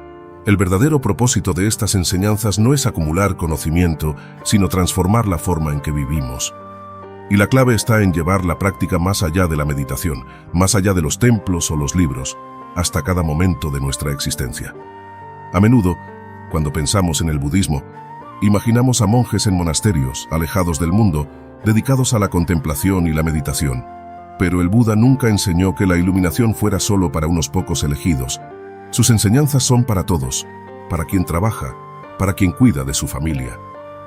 Speaker 1: El verdadero propósito de estas enseñanzas no es acumular conocimiento, sino transformar la forma en que vivimos. Y la clave está en llevar la práctica más allá de la meditación, más allá de los templos o los libros, hasta cada momento de nuestra existencia. A menudo, cuando pensamos en el budismo, imaginamos a monjes en monasterios, alejados del mundo, dedicados a la contemplación y la meditación. Pero el Buda nunca enseñó que la iluminación fuera solo para unos pocos elegidos. Sus enseñanzas son para todos, para quien trabaja, para quien cuida de su familia,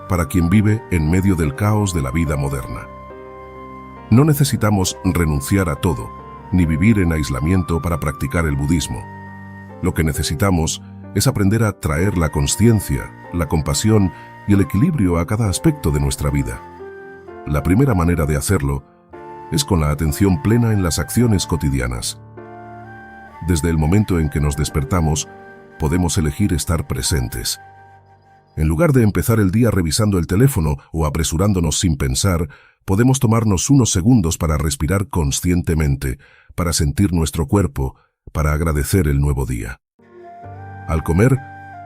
Speaker 1: para quien vive en medio del caos de la vida moderna. No necesitamos renunciar a todo, ni vivir en aislamiento para practicar el budismo. Lo que necesitamos es aprender a traer la consciencia, la compasión y el equilibrio a cada aspecto de nuestra vida. La primera manera de hacerlo es con la atención plena en las acciones cotidianas. Desde el momento en que nos despertamos, podemos elegir estar presentes. En lugar de empezar el día revisando el teléfono o apresurándonos sin pensar, podemos tomarnos unos segundos para respirar conscientemente, para sentir nuestro cuerpo, para agradecer el nuevo día. Al comer,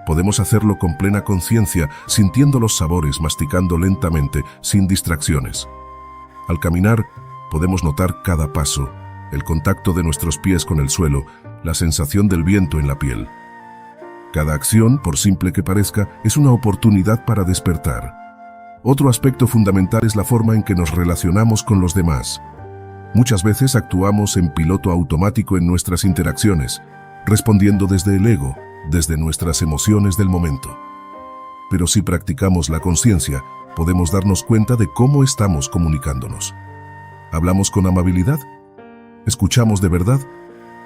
Speaker 1: podemos hacerlo con plena conciencia, sintiendo los sabores, masticando lentamente, sin distracciones. Al caminar, podemos notar cada paso, el contacto de nuestros pies con el suelo, la sensación del viento en la piel. Cada acción, por simple que parezca, es una oportunidad para despertar. Otro aspecto fundamental es la forma en que nos relacionamos con los demás. Muchas veces actuamos en piloto automático en nuestras interacciones, respondiendo desde el ego, desde nuestras emociones del momento. Pero si practicamos la conciencia, podemos darnos cuenta de cómo estamos comunicándonos. ¿Hablamos con amabilidad? ¿Escuchamos de verdad?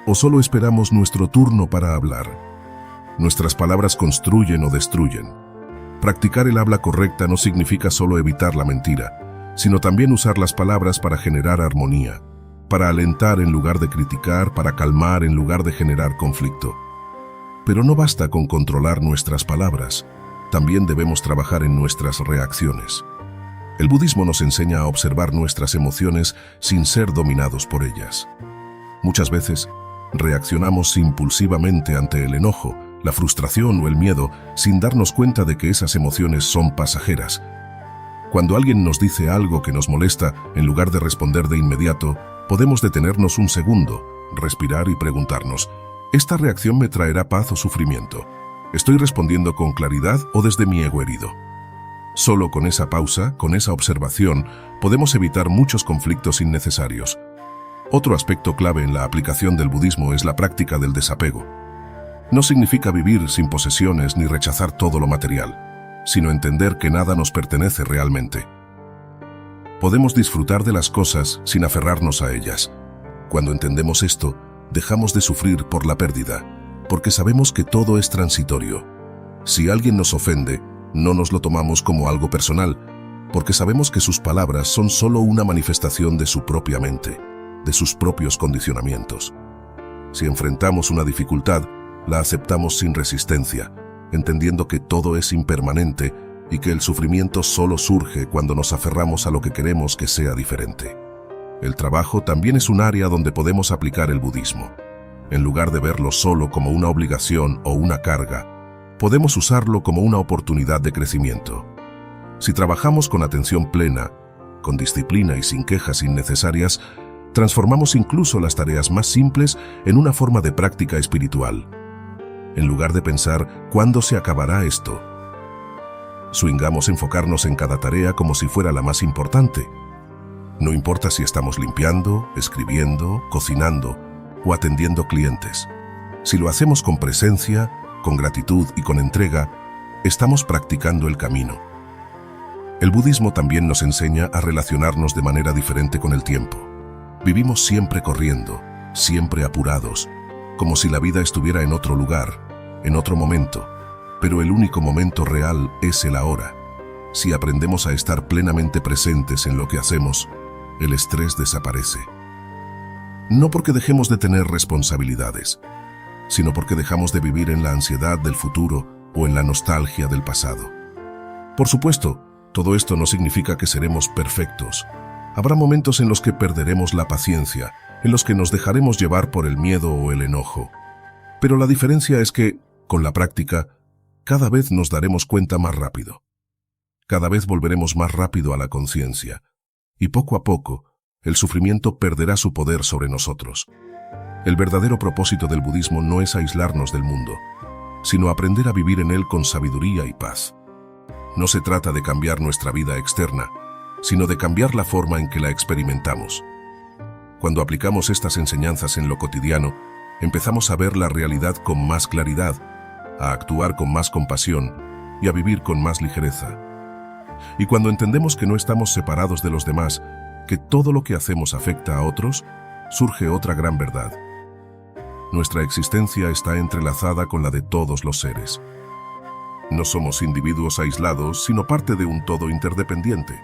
Speaker 1: ¿O solo esperamos nuestro turno para hablar? Nuestras palabras construyen o destruyen. Practicar el habla correcta no significa solo evitar la mentira, sino también usar las palabras para generar armonía, para alentar en lugar de criticar, para calmar en lugar de generar conflicto. Pero no basta con controlar nuestras palabras, también debemos trabajar en nuestras reacciones. El budismo nos enseña a observar nuestras emociones sin ser dominados por ellas. Muchas veces, reaccionamos impulsivamente ante el enojo, la frustración o el miedo sin darnos cuenta de que esas emociones son pasajeras. Cuando alguien nos dice algo que nos molesta, en lugar de responder de inmediato, podemos detenernos un segundo, respirar y preguntarnos, ¿esta reacción me traerá paz o sufrimiento? ¿Estoy respondiendo con claridad o desde mi ego herido? Solo con esa pausa, con esa observación, podemos evitar muchos conflictos innecesarios. Otro aspecto clave en la aplicación del budismo es la práctica del desapego. No significa vivir sin posesiones ni rechazar todo lo material, sino entender que nada nos pertenece realmente. Podemos disfrutar de las cosas sin aferrarnos a ellas. Cuando entendemos esto, dejamos de sufrir por la pérdida, porque sabemos que todo es transitorio. Si alguien nos ofende, no nos lo tomamos como algo personal, porque sabemos que sus palabras son solo una manifestación de su propia mente, de sus propios condicionamientos. Si enfrentamos una dificultad, la aceptamos sin resistencia, entendiendo que todo es impermanente y que el sufrimiento solo surge cuando nos aferramos a lo que queremos que sea diferente. El trabajo también es un área donde podemos aplicar el budismo. En lugar de verlo solo como una obligación o una carga, podemos usarlo como una oportunidad de crecimiento. Si trabajamos con atención plena, con disciplina y sin quejas innecesarias, transformamos incluso las tareas más simples en una forma de práctica espiritual. En lugar de pensar, ¿cuándo se acabará esto?, swingamos enfocarnos en cada tarea como si fuera la más importante. No importa si estamos limpiando, escribiendo, cocinando o atendiendo clientes. Si lo hacemos con presencia, con gratitud y con entrega, estamos practicando el camino. El budismo también nos enseña a relacionarnos de manera diferente con el tiempo. Vivimos siempre corriendo, siempre apurados, como si la vida estuviera en otro lugar, en otro momento, pero el único momento real es el ahora. Si aprendemos a estar plenamente presentes en lo que hacemos, el estrés desaparece. No porque dejemos de tener responsabilidades, sino porque dejamos de vivir en la ansiedad del futuro o en la nostalgia del pasado. Por supuesto, todo esto no significa que seremos perfectos. Habrá momentos en los que perderemos la paciencia, en los que nos dejaremos llevar por el miedo o el enojo. Pero la diferencia es que, con la práctica, cada vez nos daremos cuenta más rápido. Cada vez volveremos más rápido a la conciencia, y poco a poco, el sufrimiento perderá su poder sobre nosotros. El verdadero propósito del budismo no es aislarnos del mundo, sino aprender a vivir en él con sabiduría y paz. No se trata de cambiar nuestra vida externa, sino de cambiar la forma en que la experimentamos. Cuando aplicamos estas enseñanzas en lo cotidiano, empezamos a ver la realidad con más claridad, a actuar con más compasión y a vivir con más ligereza. Y cuando entendemos que no estamos separados de los demás, que todo lo que hacemos afecta a otros, surge otra gran verdad. Nuestra existencia está entrelazada con la de todos los seres. No somos individuos aislados, sino parte de un todo interdependiente.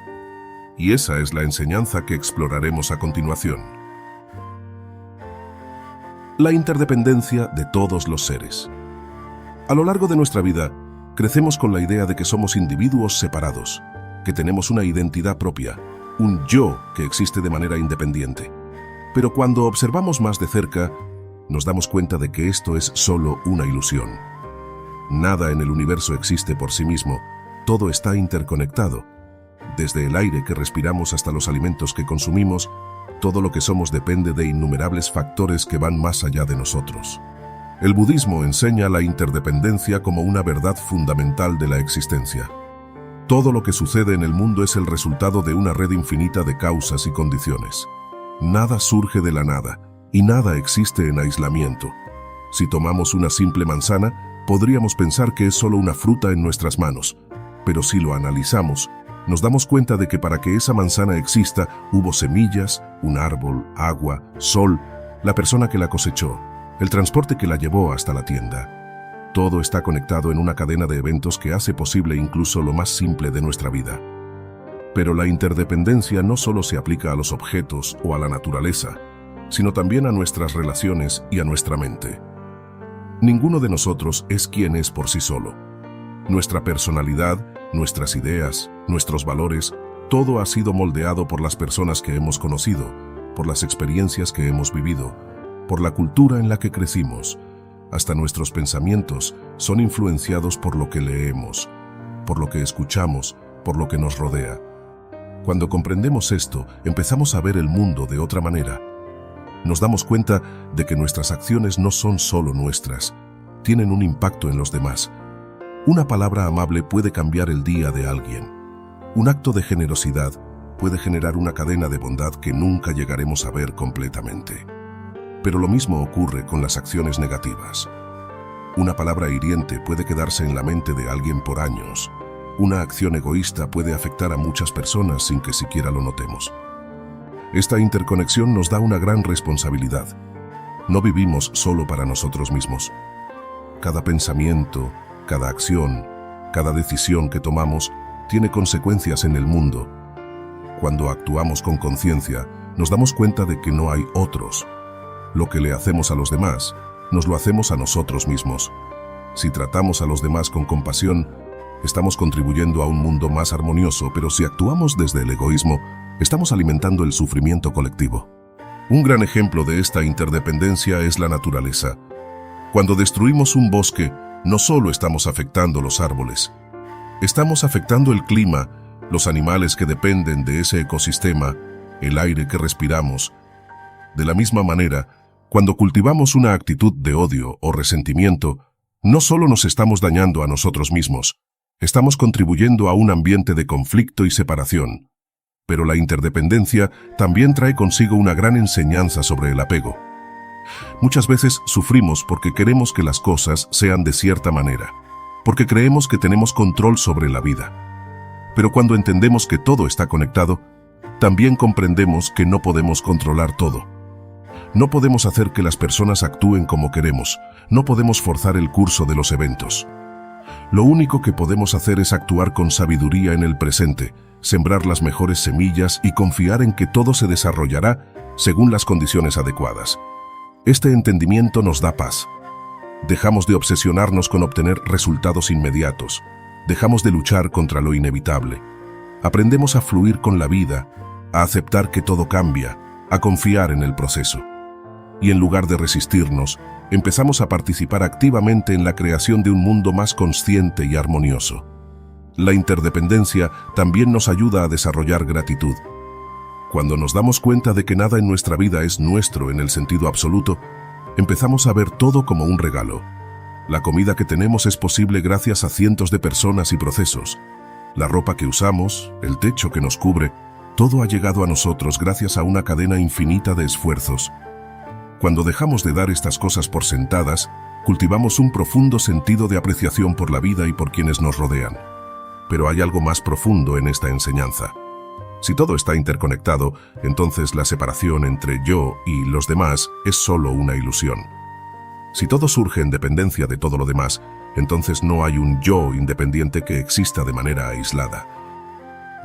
Speaker 1: Y esa es la enseñanza que exploraremos a continuación. La interdependencia de todos los seres. A lo largo de nuestra vida, crecemos con la idea de que somos individuos separados, que tenemos una identidad propia, un yo que existe de manera independiente. Pero cuando observamos más de cerca, nos damos cuenta de que esto es solo una ilusión. Nada en el universo existe por sí mismo, todo está interconectado. Desde el aire que respiramos hasta los alimentos que consumimos, todo lo que somos depende de innumerables factores que van más allá de nosotros. El budismo enseña la interdependencia como una verdad fundamental de la existencia. Todo lo que sucede en el mundo es el resultado de una red infinita de causas y condiciones. Nada surge de la nada, y nada existe en aislamiento. Si tomamos una simple manzana, podríamos pensar que es solo una fruta en nuestras manos, pero si lo analizamos, nos damos cuenta de que para que esa manzana exista, hubo semillas, un árbol, agua, sol, la persona que la cosechó, el transporte que la llevó hasta la tienda. Todo está conectado en una cadena de eventos que hace posible incluso lo más simple de nuestra vida. Pero la interdependencia no solo se aplica a los objetos o a la naturaleza, sino también a nuestras relaciones y a nuestra mente. Ninguno de nosotros es quien es por sí solo. Nuestra personalidad, nuestras ideas, nuestros valores, todo ha sido moldeado por las personas que hemos conocido, por las experiencias que hemos vivido, por la cultura en la que crecimos. Hasta nuestros pensamientos son influenciados por lo que leemos, por lo que escuchamos, por lo que nos rodea. Cuando comprendemos esto, empezamos a ver el mundo de otra manera. Nos damos cuenta de que nuestras acciones no son solo nuestras, tienen un impacto en los demás. Una palabra amable puede cambiar el día de alguien. Un acto de generosidad puede generar una cadena de bondad que nunca llegaremos a ver completamente. Pero lo mismo ocurre con las acciones negativas. Una palabra hiriente puede quedarse en la mente de alguien por años. Una acción egoísta puede afectar a muchas personas sin que siquiera lo notemos. Esta interconexión nos da una gran responsabilidad. No vivimos solo para nosotros mismos. Cada pensamiento, cada acción, cada decisión que tomamos tiene consecuencias en el mundo. Cuando actuamos con conciencia, nos damos cuenta de que no hay otros. Lo que le hacemos a los demás, nos lo hacemos a nosotros mismos. Si tratamos a los demás con compasión, estamos contribuyendo a un mundo más armonioso, pero si actuamos desde el egoísmo, estamos alimentando el sufrimiento colectivo. Un gran ejemplo de esta interdependencia es la naturaleza. Cuando destruimos un bosque, no solo estamos afectando los árboles, estamos afectando el clima, los animales que dependen de ese ecosistema, el aire que respiramos. De la misma manera, cuando cultivamos una actitud de odio o resentimiento, no solo nos estamos dañando a nosotros mismos, estamos contribuyendo a un ambiente de conflicto y separación. Pero la interdependencia también trae consigo una gran enseñanza sobre el apego. Muchas veces sufrimos porque queremos que las cosas sean de cierta manera, porque creemos que tenemos control sobre la vida. Pero cuando entendemos que todo está conectado, también comprendemos que no podemos controlar todo. No podemos hacer que las personas actúen como queremos, no podemos forzar el curso de los eventos. Lo único que podemos hacer es actuar con sabiduría en el presente, sembrar las mejores semillas y confiar en que todo se desarrollará según las condiciones adecuadas. Este entendimiento nos da paz. Dejamos de obsesionarnos con obtener resultados inmediatos. Dejamos de luchar contra lo inevitable. Aprendemos a fluir con la vida, a aceptar que todo cambia, a confiar en el proceso. Y en lugar de resistirnos, empezamos a participar activamente en la creación de un mundo más consciente y armonioso. La interdependencia también nos ayuda a desarrollar gratitud. Cuando nos damos cuenta de que nada en nuestra vida es nuestro en el sentido absoluto, empezamos a ver todo como un regalo. La comida que tenemos es posible gracias a cientos de personas y procesos. La ropa que usamos, el techo que nos cubre, todo ha llegado a nosotros gracias a una cadena infinita de esfuerzos. Cuando dejamos de dar estas cosas por sentadas, cultivamos un profundo sentido de apreciación por la vida y por quienes nos rodean. Pero hay algo más profundo en esta enseñanza. Si todo está interconectado, entonces la separación entre yo y los demás es solo una ilusión. Si todo surge en dependencia de todo lo demás, entonces no hay un yo independiente que exista de manera aislada.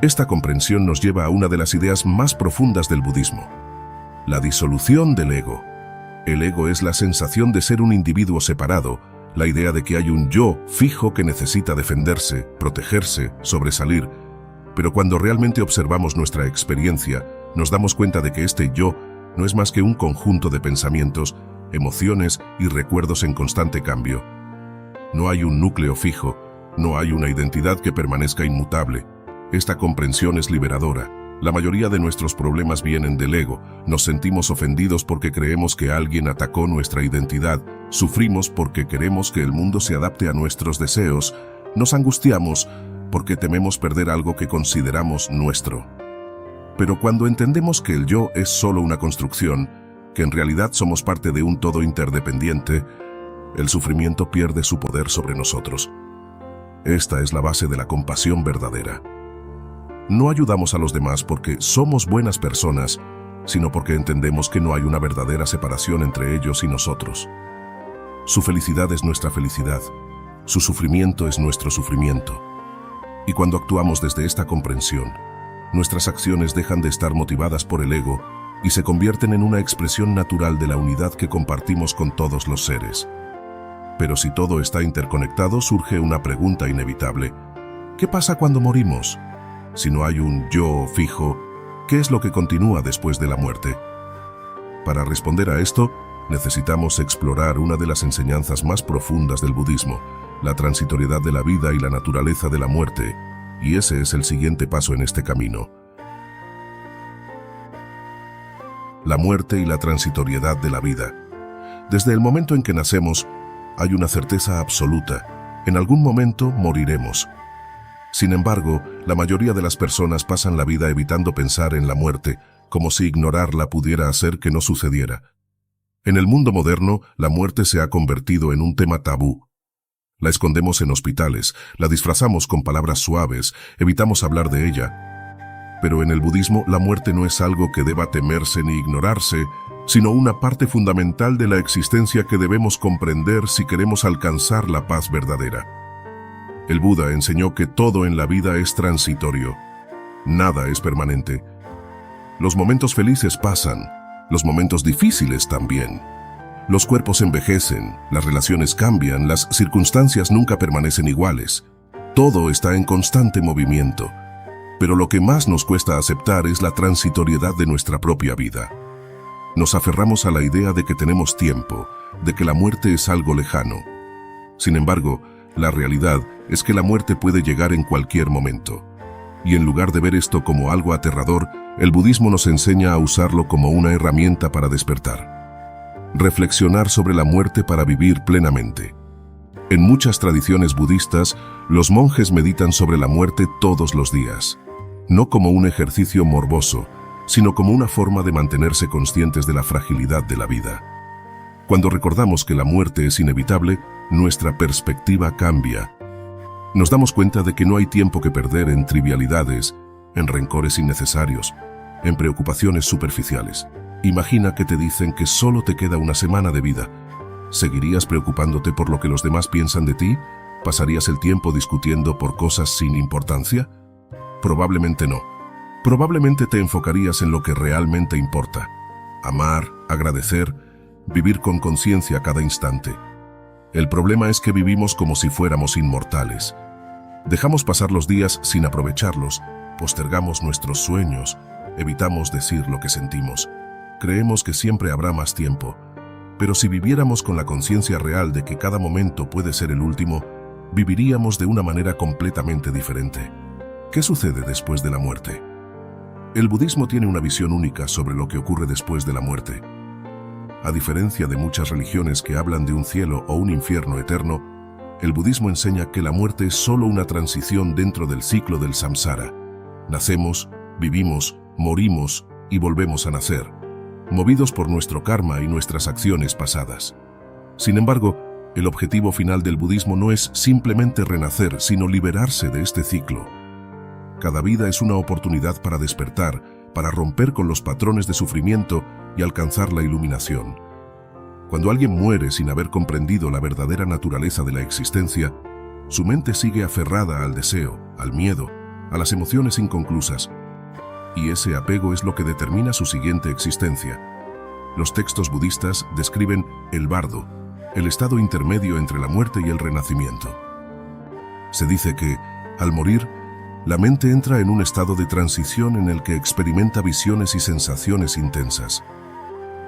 Speaker 1: Esta comprensión nos lleva a una de las ideas más profundas del budismo: la disolución del ego. El ego es la sensación de ser un individuo separado, la idea de que hay un yo fijo que necesita defenderse, protegerse, sobresalir. Pero cuando realmente observamos nuestra experiencia, nos damos cuenta de que este yo no es más que un conjunto de pensamientos, emociones y recuerdos en constante cambio. No hay un núcleo fijo, no hay una identidad que permanezca inmutable. Esta comprensión es liberadora. La mayoría de nuestros problemas vienen del ego. Nos sentimos ofendidos porque creemos que alguien atacó nuestra identidad. Sufrimos porque queremos que el mundo se adapte a nuestros deseos. Nos angustiamos porque tememos perder algo que consideramos nuestro. Pero cuando entendemos que el yo es solo una construcción, que en realidad somos parte de un todo interdependiente, el sufrimiento pierde su poder sobre nosotros. Esta es la base de la compasión verdadera. No ayudamos a los demás porque somos buenas personas, sino porque entendemos que no hay una verdadera separación entre ellos y nosotros. Su felicidad es nuestra felicidad, su sufrimiento es nuestro sufrimiento. Y cuando actuamos desde esta comprensión, nuestras acciones dejan de estar motivadas por el ego y se convierten en una expresión natural de la unidad que compartimos con todos los seres. Pero si todo está interconectado, surge una pregunta inevitable. ¿Qué pasa cuando morimos? Si no hay un yo fijo, ¿qué es lo que continúa después de la muerte? Para responder a esto, necesitamos explorar una de las enseñanzas más profundas del budismo, la transitoriedad de la vida y la naturaleza de la muerte, y ese es el siguiente paso en este camino. La muerte y la transitoriedad de la vida. Desde el momento en que nacemos, hay una certeza absoluta. En algún momento moriremos. Sin embargo, la mayoría de las personas pasan la vida evitando pensar en la muerte, como si ignorarla pudiera hacer que no sucediera. En el mundo moderno, la muerte se ha convertido en un tema tabú. La escondemos en hospitales, la disfrazamos con palabras suaves, evitamos hablar de ella. Pero en el budismo, la muerte no es algo que deba temerse ni ignorarse, sino una parte fundamental de la existencia que debemos comprender si queremos alcanzar la paz verdadera. El Buda enseñó que todo en la vida es transitorio. Nada es permanente. Los momentos felices pasan, los momentos difíciles también. Los cuerpos envejecen, las relaciones cambian, las circunstancias nunca permanecen iguales. Todo está en constante movimiento. Pero lo que más nos cuesta aceptar es la transitoriedad de nuestra propia vida. Nos aferramos a la idea de que tenemos tiempo, de que la muerte es algo lejano. Sin embargo, la realidad es que la muerte puede llegar en cualquier momento. Y en lugar de ver esto como algo aterrador, el budismo nos enseña a usarlo como una herramienta para despertar. Reflexionar sobre la muerte para vivir plenamente. En muchas tradiciones budistas, los monjes meditan sobre la muerte todos los días. No como un ejercicio morboso, sino como una forma de mantenerse conscientes de la fragilidad de la vida. Cuando recordamos que la muerte es inevitable, nuestra perspectiva cambia. Nos damos cuenta de que no hay tiempo que perder en trivialidades, en rencores innecesarios, en preocupaciones superficiales. Imagina que te dicen que solo te queda una semana de vida. ¿Seguirías preocupándote por lo que los demás piensan de ti? ¿Pasarías el tiempo discutiendo por cosas sin importancia? Probablemente no. Probablemente te enfocarías en lo que realmente importa. Amar, agradecer, vivir con conciencia cada instante. El problema es que vivimos como si fuéramos inmortales. Dejamos pasar los días sin aprovecharlos, postergamos nuestros sueños, evitamos decir lo que sentimos. Creemos que siempre habrá más tiempo. Pero si viviéramos con la conciencia real de que cada momento puede ser el último, viviríamos de una manera completamente diferente. ¿Qué sucede después de la muerte? El budismo tiene una visión única sobre lo que ocurre después de la muerte. A diferencia de muchas religiones que hablan de un cielo o un infierno eterno, el budismo enseña que la muerte es solo una transición dentro del ciclo del samsara. Nacemos, vivimos, morimos y volvemos a nacer, movidos por nuestro karma y nuestras acciones pasadas. Sin embargo, el objetivo final del budismo no es simplemente renacer, sino liberarse de este ciclo. Cada vida es una oportunidad para despertar, para romper con los patrones de sufrimiento y alcanzar la iluminación. Cuando alguien muere sin haber comprendido la verdadera naturaleza de la existencia, su mente sigue aferrada al deseo, al miedo, a las emociones inconclusas, y ese apego es lo que determina su siguiente existencia. Los textos budistas describen el bardo, el estado intermedio entre la muerte y el renacimiento. Se dice que, al morir, la mente entra en un estado de transición en el que experimenta visiones y sensaciones intensas.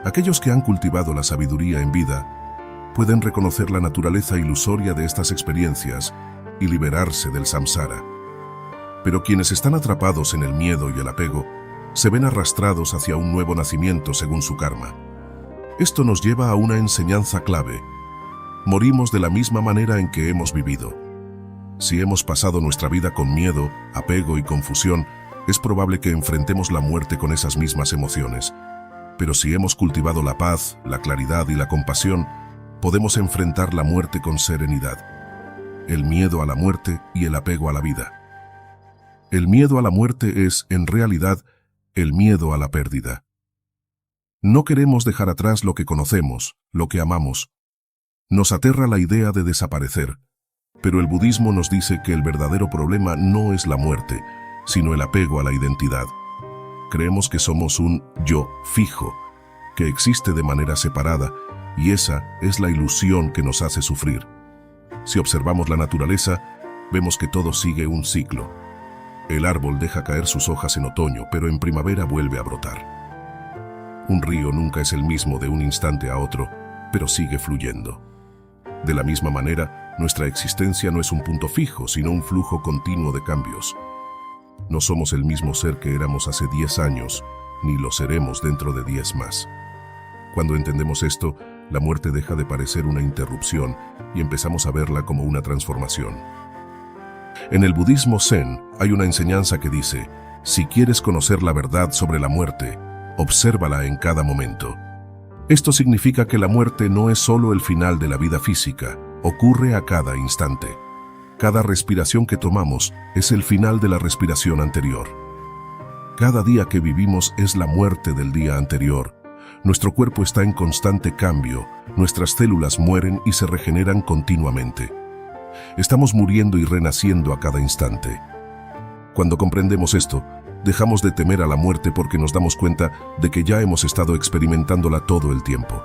Speaker 1: Aquellos que han cultivado la sabiduría en vida pueden reconocer la naturaleza ilusoria de estas experiencias y liberarse del samsara. Pero quienes están atrapados en el miedo y el apego se ven arrastrados hacia un nuevo nacimiento según su karma. Esto nos lleva a una enseñanza clave. Morimos de la misma manera en que hemos vivido. Si hemos pasado nuestra vida con miedo, apego y confusión, es probable que enfrentemos la muerte con esas mismas emociones. Pero si hemos cultivado la paz, la claridad y la compasión, podemos enfrentar la muerte con serenidad. El miedo a la muerte y el apego a la vida. El miedo a la muerte es, en realidad, el miedo a la pérdida. No queremos dejar atrás lo que conocemos, lo que amamos. Nos aterra la idea de desaparecer, pero el budismo nos dice que el verdadero problema no es la muerte, sino el apego a la identidad. Creemos que somos un yo fijo, que existe de manera separada, y esa es la ilusión que nos hace sufrir. Si observamos la naturaleza, vemos que todo sigue un ciclo. El árbol deja caer sus hojas en otoño, pero en primavera vuelve a brotar. Un río nunca es el mismo de un instante a otro, pero sigue fluyendo. De la misma manera, nuestra existencia no es un punto fijo, sino un flujo continuo de cambios. No somos el mismo ser que éramos hace 10 años, ni lo seremos dentro de 10 más. Cuando entendemos esto, la muerte deja de parecer una interrupción y empezamos a verla como una transformación. En el budismo Zen hay una enseñanza que dice: si quieres conocer la verdad sobre la muerte, obsérvala en cada momento. Esto significa que la muerte no es solo el final de la vida física, ocurre a cada instante. Cada respiración que tomamos es el final de la respiración anterior. Cada día que vivimos es la muerte del día anterior. Nuestro cuerpo está en constante cambio, nuestras células mueren y se regeneran continuamente. Estamos muriendo y renaciendo a cada instante. Cuando comprendemos esto, dejamos de temer a la muerte porque nos damos cuenta de que ya hemos estado experimentándola todo el tiempo.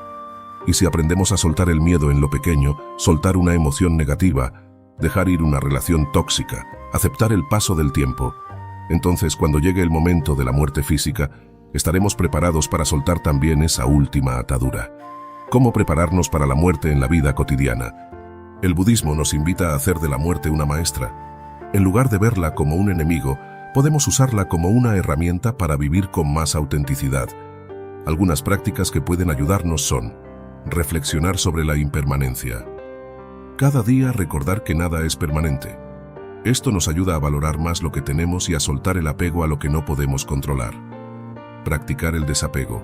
Speaker 1: Y si aprendemos a soltar el miedo en lo pequeño, soltar una emoción negativa, dejar ir una relación tóxica, aceptar el paso del tiempo, entonces cuando llegue el momento de la muerte física, estaremos preparados para soltar también esa última atadura. ¿Cómo prepararnos para la muerte en la vida cotidiana? El budismo nos invita a hacer de la muerte una maestra. En lugar de verla como un enemigo, podemos usarla como una herramienta para vivir con más autenticidad. Algunas prácticas que pueden ayudarnos son: reflexionar sobre la impermanencia. Cada día recordar que nada es permanente. Esto nos ayuda a valorar más lo que tenemos y a soltar el apego a lo que no podemos controlar. Practicar el desapego.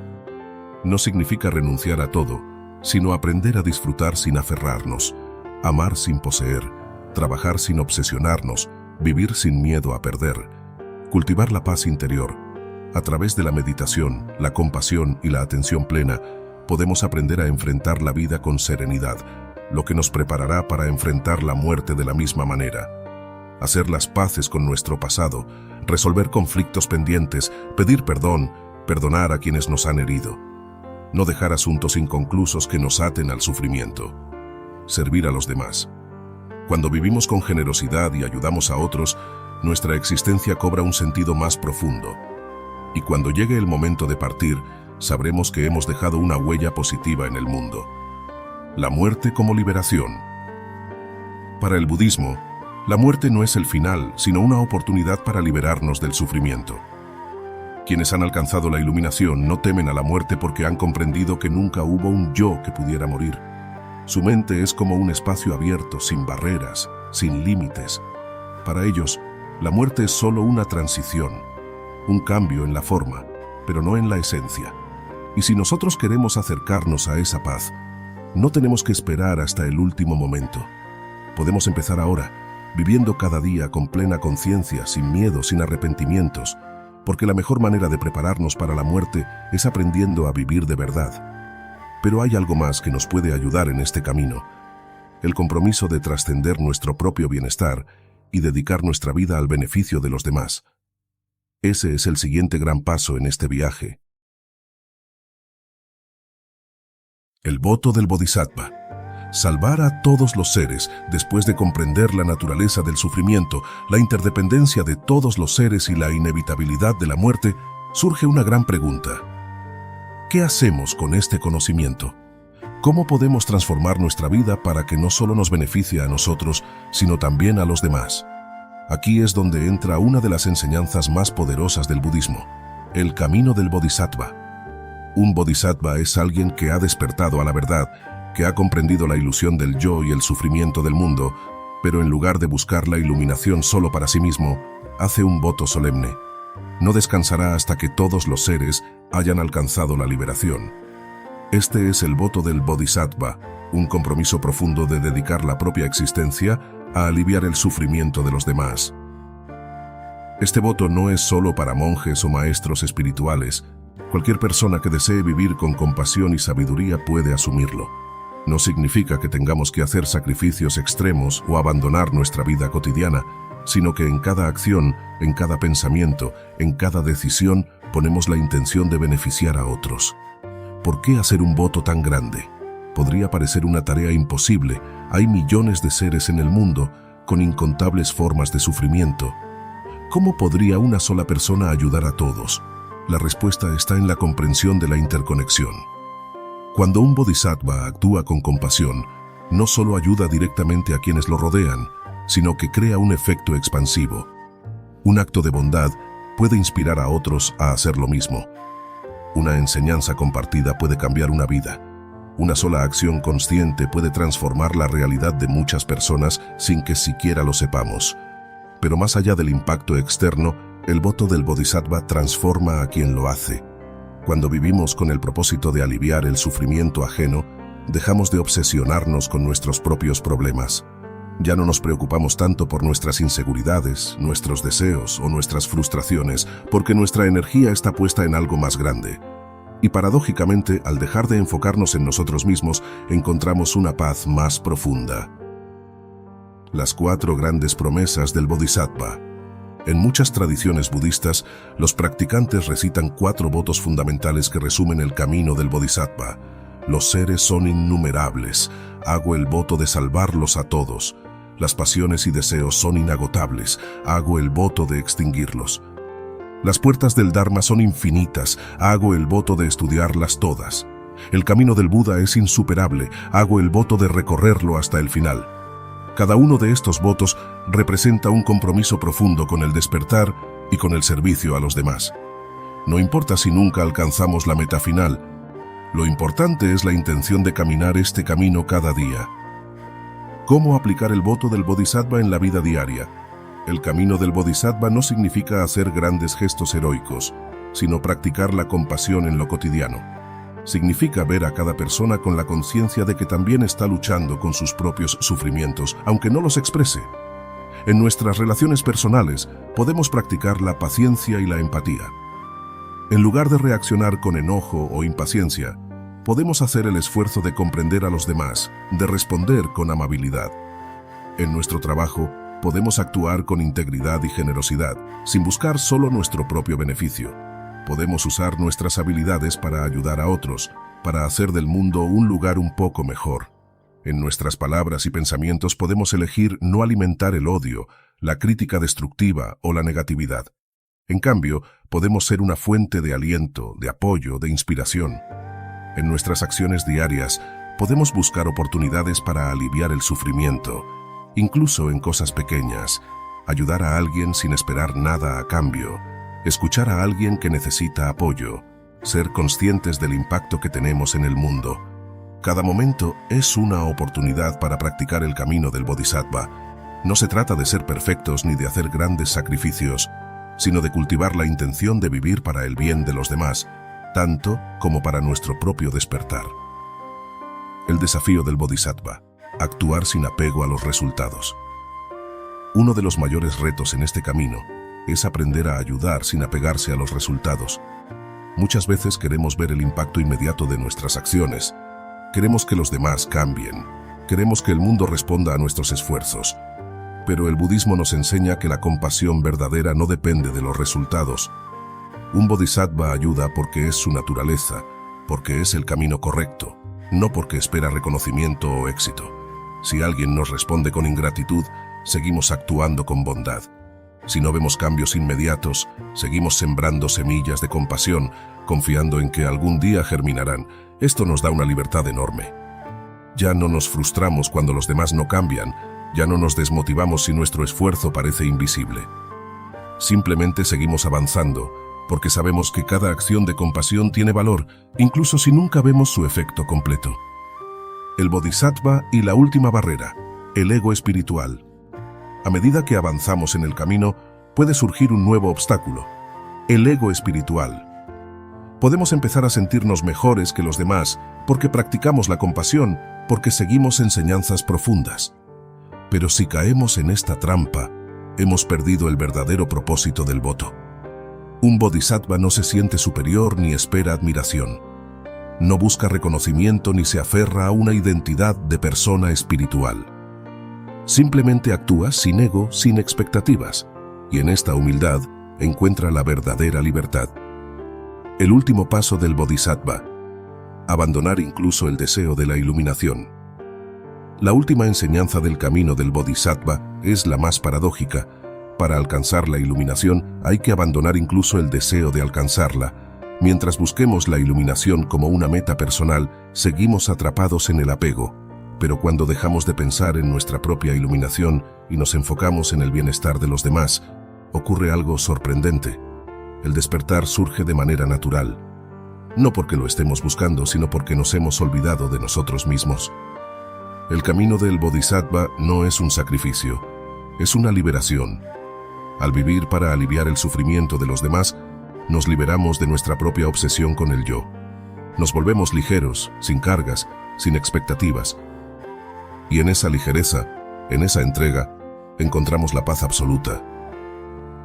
Speaker 1: No significa renunciar a todo, sino aprender a disfrutar sin aferrarnos, amar sin poseer, trabajar sin obsesionarnos, vivir sin miedo a perder. Cultivar la paz interior. A través de la meditación, la compasión y la atención plena, podemos aprender a enfrentar la vida con serenidad, lo que nos preparará para enfrentar la muerte de la misma manera. Hacer las paces con nuestro pasado, resolver conflictos pendientes, pedir perdón, perdonar a quienes nos han herido. No dejar asuntos inconclusos que nos aten al sufrimiento. Servir a los demás. Cuando vivimos con generosidad y ayudamos a otros, nuestra existencia cobra un sentido más profundo. Y cuando llegue el momento de partir, sabremos que hemos dejado una huella positiva en el mundo. La muerte como liberación. Para el budismo, la muerte no es el final, sino una oportunidad para liberarnos del sufrimiento. Quienes han alcanzado la iluminación no temen a la muerte porque han comprendido que nunca hubo un yo que pudiera morir. Su mente es como un espacio abierto, sin barreras, sin límites. Para ellos, la muerte es solo una transición, un cambio en la forma, pero no en la esencia. Y si nosotros queremos acercarnos a esa paz, no tenemos que esperar hasta el último momento. Podemos empezar ahora, viviendo cada día con plena conciencia, sin miedo, sin arrepentimientos, porque la mejor manera de prepararnos para la muerte es aprendiendo a vivir de verdad. Pero hay algo más que nos puede ayudar en este camino: el compromiso de trascender nuestro propio bienestar y dedicar nuestra vida al beneficio de los demás. Ese es el siguiente gran paso en este viaje. El voto del Bodhisattva. Salvar a todos los seres. Después de comprender la naturaleza del sufrimiento, la interdependencia de todos los seres y la inevitabilidad de la muerte, surge una gran pregunta. ¿Qué hacemos con este conocimiento? ¿Cómo podemos transformar nuestra vida para que no solo nos beneficie a nosotros, sino también a los demás? Aquí es donde entra una de las enseñanzas más poderosas del budismo: el camino del Bodhisattva. Un Bodhisattva es alguien que ha despertado a la verdad, que ha comprendido la ilusión del yo y el sufrimiento del mundo, pero en lugar de buscar la iluminación solo para sí mismo, hace un voto solemne. no descansará hasta que todos los seres hayan alcanzado la liberación. Este es el voto del Bodhisattva, un compromiso profundo de dedicar la propia existencia a aliviar el sufrimiento de los demás. Este voto no es solo para monjes o maestros espirituales. Cualquier persona que desee vivir con compasión y sabiduría puede asumirlo. No significa que tengamos que hacer sacrificios extremos o abandonar nuestra vida cotidiana, sino que en cada acción, en cada pensamiento, en cada decisión, ponemos la intención de beneficiar a otros. ¿Por qué hacer un voto tan grande? Podría parecer una tarea imposible. Hay millones de seres en el mundo con incontables formas de sufrimiento. ¿Cómo podría una sola persona ayudar a todos? La respuesta está en la comprensión de la interconexión. Cuando un bodhisattva actúa con compasión, no solo ayuda directamente a quienes lo rodean, sino que crea un efecto expansivo. Un acto de bondad puede inspirar a otros a hacer lo mismo. Una enseñanza compartida puede cambiar una vida. Una sola acción consciente puede transformar la realidad de muchas personas sin que siquiera lo sepamos. Pero más allá del impacto externo, el voto del bodhisattva transforma a quien lo hace. Cuando vivimos con el propósito de aliviar el sufrimiento ajeno, dejamos de obsesionarnos con nuestros propios problemas. Ya no nos preocupamos tanto por nuestras inseguridades, nuestros deseos o nuestras frustraciones, porque nuestra energía está puesta en algo más grande. Y paradójicamente, al dejar de enfocarnos en nosotros mismos, encontramos una paz más profunda. Las 4 grandes promesas del Bodhisattva. En muchas tradiciones budistas, los practicantes recitan 4 votos fundamentales que resumen el camino del Bodhisattva. Los seres son innumerables. Hago el voto de salvarlos a todos. Las pasiones y deseos son inagotables. Hago el voto de extinguirlos. Las puertas del Dharma son infinitas. Hago el voto de estudiarlas todas. El camino del Buda es insuperable. Hago el voto de recorrerlo hasta el final. Cada uno de estos votos representa un compromiso profundo con el despertar y con el servicio a los demás. No importa si nunca alcanzamos la meta final, lo importante es la intención de caminar este camino cada día. ¿Cómo aplicar el voto del Bodhisattva en la vida diaria? El camino del Bodhisattva no significa hacer grandes gestos heroicos, sino practicar la compasión en lo cotidiano. Significa ver a cada persona con la conciencia de que también está luchando con sus propios sufrimientos, aunque no los exprese. En nuestras relaciones personales podemos practicar la paciencia y la empatía. En lugar de reaccionar con enojo o impaciencia, podemos hacer el esfuerzo de comprender a los demás, de responder con amabilidad. En nuestro trabajo, podemos actuar con integridad y generosidad, sin buscar solo nuestro propio beneficio. Podemos usar nuestras habilidades para ayudar a otros, para hacer del mundo un lugar un poco mejor. En nuestras palabras y pensamientos podemos elegir no alimentar el odio, la crítica destructiva o la negatividad. En cambio, podemos ser una fuente de aliento, de apoyo, de inspiración. En nuestras acciones diarias, podemos buscar oportunidades para aliviar el sufrimiento, incluso en cosas pequeñas, ayudar a alguien sin esperar nada a cambio, escuchar a alguien que necesita apoyo, ser conscientes del impacto que tenemos en el mundo. Cada momento es una oportunidad para practicar el camino del Bodhisattva. No se trata de ser perfectos ni de hacer grandes sacrificios, sino de cultivar la intención de vivir para el bien de los demás, tanto como para nuestro propio despertar. El desafío del Bodhisattva: actuar sin apego a los resultados. Uno de los mayores retos en este camino es aprender a ayudar sin apegarse a los resultados. Muchas veces queremos ver el impacto inmediato de nuestras acciones. Queremos que los demás cambien. Queremos que el mundo responda a nuestros esfuerzos. Pero el budismo nos enseña que la compasión verdadera no depende de los resultados. Un bodhisattva ayuda porque es su naturaleza, porque es el camino correcto, no porque espera reconocimiento o éxito. Si alguien nos responde con ingratitud, seguimos actuando con bondad. Si no vemos cambios inmediatos, seguimos sembrando semillas de compasión, confiando en que algún día germinarán. Esto nos da una libertad enorme. Ya no nos frustramos cuando los demás no cambian, ya no nos desmotivamos si nuestro esfuerzo parece invisible. Simplemente seguimos avanzando, porque sabemos que cada acción de compasión tiene valor, incluso si nunca vemos su efecto completo. El Bodhisattva y la última barrera, el ego espiritual. A medida que avanzamos en el camino, puede surgir un nuevo obstáculo: el ego espiritual. Podemos empezar a sentirnos mejores que los demás porque practicamos la compasión, porque seguimos enseñanzas profundas. Pero si caemos en esta trampa, hemos perdido el verdadero propósito del voto. Un bodhisattva no se siente superior ni espera admiración. No busca reconocimiento ni se aferra a una identidad de persona espiritual. Simplemente actúa sin ego, sin expectativas, y en esta humildad encuentra la verdadera libertad. El último paso del bodhisattva: abandonar incluso el deseo de la iluminación. La última enseñanza del camino del bodhisattva es la más paradójica. Para alcanzar la iluminación hay que abandonar incluso el deseo de alcanzarla. Mientras busquemos la iluminación como una meta personal, seguimos atrapados en el apego. Pero cuando dejamos de pensar en nuestra propia iluminación y nos enfocamos en el bienestar de los demás, ocurre algo sorprendente. El despertar surge de manera natural. No porque lo estemos buscando, sino porque nos hemos olvidado de nosotros mismos. El camino del bodhisattva no es un sacrificio, es una liberación. Al vivir para aliviar el sufrimiento de los demás, nos liberamos de nuestra propia obsesión con el yo. Nos volvemos ligeros, sin cargas, sin expectativas. Y en esa ligereza, en esa entrega, encontramos la paz absoluta.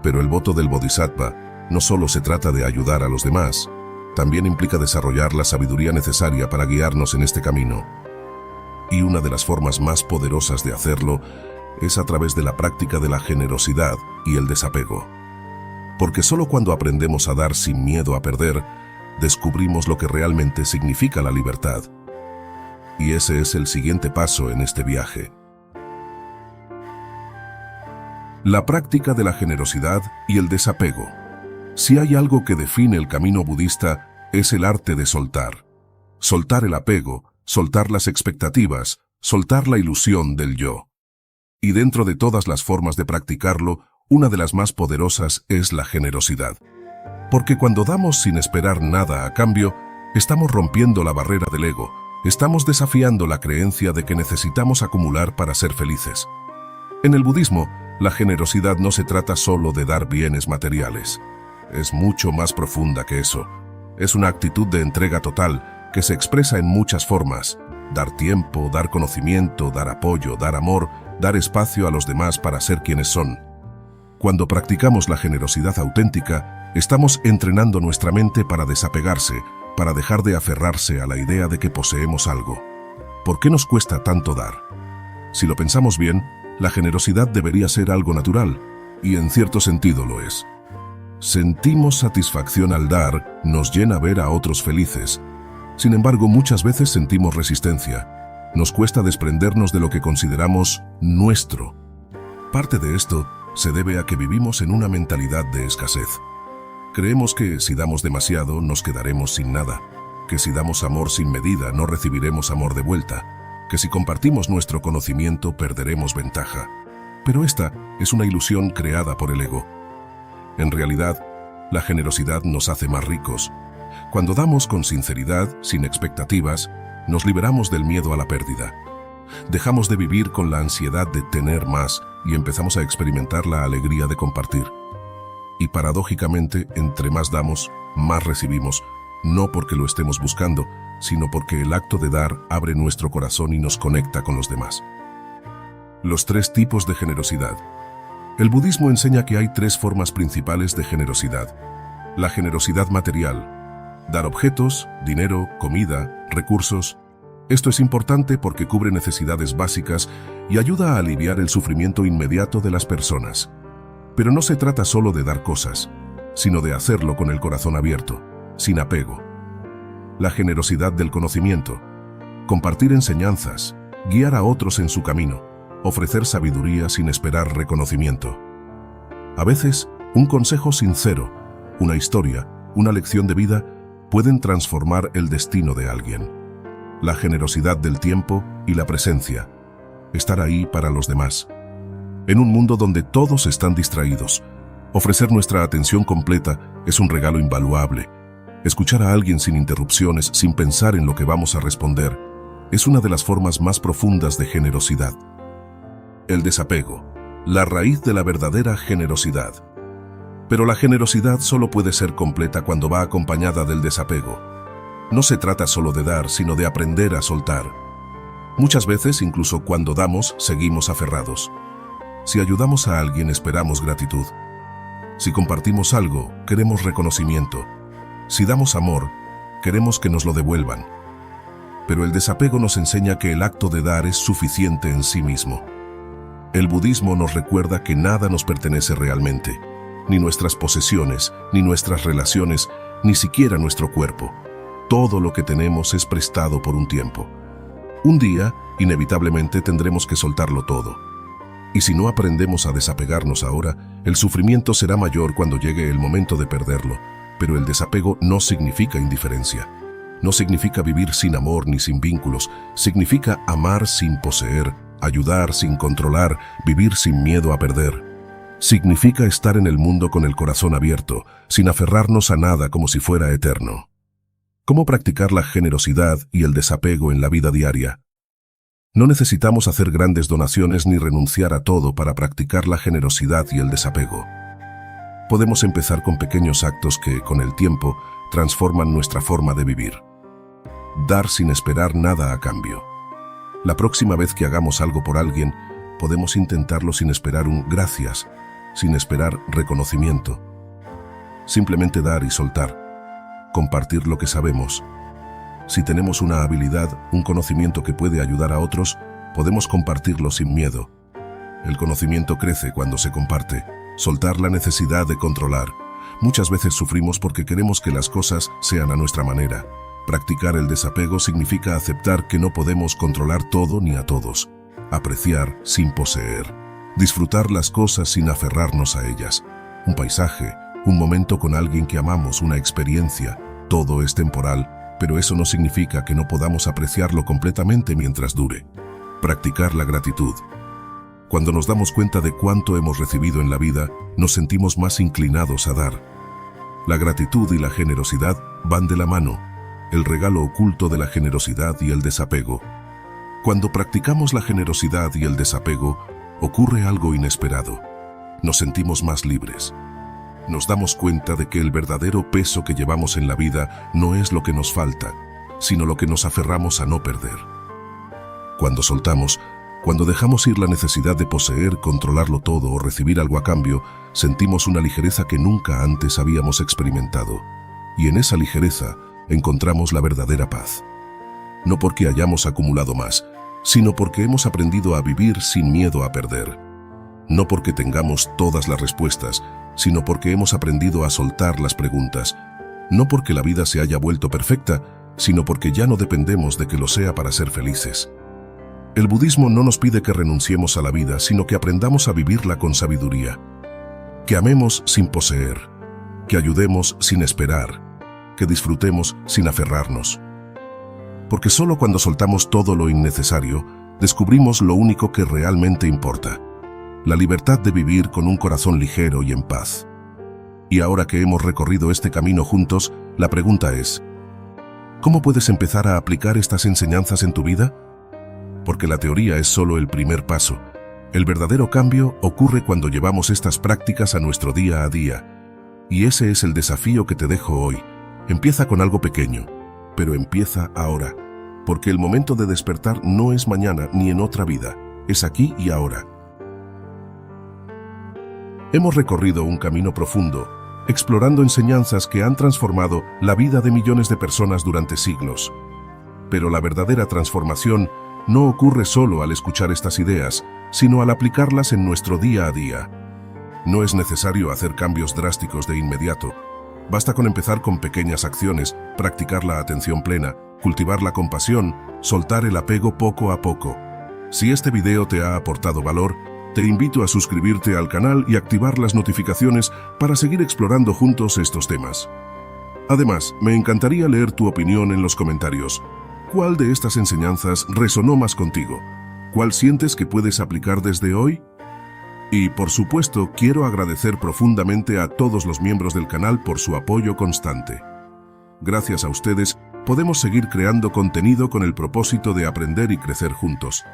Speaker 1: Pero el voto del bodhisattva no solo se trata de ayudar a los demás, también implica desarrollar la sabiduría necesaria para guiarnos en este camino. Y una de las formas más poderosas de hacerlo es a través de la práctica de la generosidad y el desapego. Porque solo cuando aprendemos a dar sin miedo a perder, descubrimos lo que realmente significa la libertad. Y ese es el siguiente paso en este viaje. La práctica de la generosidad y el desapego. Si hay algo que define el camino budista, es el arte de soltar. Soltar el apego, soltar las expectativas, soltar la ilusión del yo. Y dentro de todas las formas de practicarlo, una de las más poderosas es la generosidad. Porque cuando damos sin esperar nada a cambio, estamos rompiendo la barrera del ego, estamos desafiando la creencia de que necesitamos acumular para ser felices. En el budismo, la generosidad no se trata solo de dar bienes materiales. Es mucho más profunda que eso. Es una actitud de entrega total que se expresa en muchas formas: dar tiempo, dar conocimiento, dar apoyo, dar amor, dar espacio a los demás para ser quienes son. Cuando practicamos la generosidad auténtica, estamos entrenando nuestra mente para desapegarse, para dejar de aferrarse a la idea de que poseemos algo. ¿Por qué nos cuesta tanto dar? Si lo pensamos bien, la generosidad debería ser algo natural, y en cierto sentido lo es. Sentimos satisfacción al dar, nos llena ver a otros felices. Sin embargo, muchas veces sentimos resistencia. Nos cuesta desprendernos de lo que consideramos nuestro. Parte de esto se debe a que vivimos en una mentalidad de escasez. Creemos que si damos demasiado nos quedaremos sin nada, que si damos amor sin medida no recibiremos amor de vuelta, que si compartimos nuestro conocimiento perderemos ventaja. Pero esta es una ilusión creada por el ego. En realidad, la generosidad nos hace más ricos. Cuando damos con sinceridad, sin expectativas, nos liberamos del miedo a la pérdida. Dejamos de vivir con la ansiedad de tener más y empezamos a experimentar la alegría de compartir. Y paradójicamente, entre más damos, más recibimos, no porque lo estemos buscando, sino porque el acto de dar abre nuestro corazón y nos conecta con los demás. Los 3 tipos de generosidad. El budismo enseña que hay 3 formas principales de generosidad. La generosidad material: dar objetos, dinero, comida, recursos. Esto es importante porque cubre necesidades básicas y ayuda a aliviar el sufrimiento inmediato de las personas. Pero no se trata solo de dar cosas, sino de hacerlo con el corazón abierto, sin apego. La generosidad del conocimiento: compartir enseñanzas, guiar a otros en su camino, ofrecer sabiduría sin esperar reconocimiento. A veces, un consejo sincero, una historia, una lección de vida pueden transformar el destino de alguien. La generosidad del tiempo y la presencia: estar ahí para los demás. En un mundo donde todos están distraídos, ofrecer nuestra atención completa es un regalo invaluable. Escuchar a alguien sin interrupciones, sin pensar en lo que vamos a responder, es una de las formas más profundas de generosidad. El desapego, la raíz de la verdadera generosidad. Pero la generosidad solo puede ser completa cuando va acompañada del desapego. No se trata solo de dar, sino de aprender a soltar. Muchas veces, incluso cuando damos, seguimos aferrados. Si ayudamos a alguien, esperamos gratitud. Si compartimos algo, queremos reconocimiento. Si damos amor, queremos que nos lo devuelvan. Pero el desapego nos enseña que el acto de dar es suficiente en sí mismo. El budismo nos recuerda que nada nos pertenece realmente, ni nuestras posesiones, ni nuestras relaciones, ni siquiera nuestro cuerpo. Todo lo que tenemos es prestado por un tiempo. Un día, inevitablemente, tendremos que soltarlo todo. Y si no aprendemos a desapegarnos ahora, el sufrimiento será mayor cuando llegue el momento de perderlo. Pero el desapego no significa indiferencia. No significa vivir sin amor ni sin vínculos. Significa amar sin poseer, ayudar sin controlar, vivir sin miedo a perder. Significa estar en el mundo con el corazón abierto, sin aferrarnos a nada como si fuera eterno. ¿Cómo practicar la generosidad y el desapego en la vida diaria? No necesitamos hacer grandes donaciones ni renunciar a todo para practicar la generosidad y el desapego. Podemos empezar con pequeños actos que, con el tiempo, transforman nuestra forma de vivir. Dar sin esperar nada a cambio. La próxima vez que hagamos algo por alguien, podemos intentarlo sin esperar un gracias, sin esperar reconocimiento. Simplemente dar y soltar. Compartir lo que sabemos. Si tenemos una habilidad, un conocimiento que puede ayudar a otros, podemos compartirlo sin miedo. El conocimiento crece cuando se comparte. Soltar la necesidad de controlar. Muchas veces sufrimos porque queremos que las cosas sean a nuestra manera. Practicar el desapego significa aceptar que no podemos controlar todo ni a todos. Apreciar sin poseer. Disfrutar las cosas sin aferrarnos a ellas. Un paisaje, un momento con alguien que amamos, una experiencia. Todo es temporal, pero eso no significa que no podamos apreciarlo completamente mientras dure. Practicar la gratitud. Cuando nos damos cuenta de cuánto hemos recibido en la vida, nos sentimos más inclinados a dar. La gratitud y la generosidad van de la mano, el regalo oculto de la generosidad y el desapego. Cuando practicamos la generosidad y el desapego, ocurre algo inesperado. Nos sentimos más libres. Nos damos cuenta de que el verdadero peso que llevamos en la vida no es lo que nos falta, sino lo que nos aferramos a no perder. Cuando soltamos, cuando dejamos ir la necesidad de poseer, controlarlo todo o recibir algo a cambio, sentimos una ligereza que nunca antes habíamos experimentado. Y en esa ligereza encontramos la verdadera paz. No porque hayamos acumulado más, sino porque hemos aprendido a vivir sin miedo a perder. No porque tengamos todas las respuestas, sino porque hemos aprendido a soltar las preguntas. No porque la vida se haya vuelto perfecta, sino porque ya no dependemos de que lo sea para ser felices. El budismo no nos pide que renunciemos a la vida, sino que aprendamos a vivirla con sabiduría. Que amemos sin poseer, que ayudemos sin esperar, que disfrutemos sin aferrarnos. Porque solo cuando soltamos todo lo innecesario, descubrimos lo único que realmente importa: la libertad de vivir con un corazón ligero y en paz. Y ahora que hemos recorrido este camino juntos, la pregunta es: ¿cómo puedes empezar a aplicar estas enseñanzas en tu vida? Porque la teoría es solo el primer paso. El verdadero cambio ocurre cuando llevamos estas prácticas a nuestro día a día. Y ese es el desafío que te dejo hoy. Empieza con algo pequeño, pero empieza ahora. Porque el momento de despertar no es mañana ni en otra vida, es aquí y ahora. Hemos recorrido un camino profundo, explorando enseñanzas que han transformado la vida de millones de personas durante siglos. Pero la verdadera transformación no ocurre solo al escuchar estas ideas, sino al aplicarlas en nuestro día a día. No es necesario hacer cambios drásticos de inmediato. Basta con empezar con pequeñas acciones, practicar la atención plena, cultivar la compasión, soltar el apego poco a poco. Si este video te ha aportado valor, te invito a suscribirte al canal y activar las notificaciones para seguir explorando juntos estos temas. Además, me encantaría leer tu opinión en los comentarios. ¿Cuál de estas enseñanzas resonó más contigo? ¿Cuál sientes que puedes aplicar desde hoy? Y, por supuesto, quiero agradecer profundamente a todos los miembros del canal por su apoyo constante. Gracias a ustedes, podemos seguir creando contenido con el propósito de aprender y crecer juntos.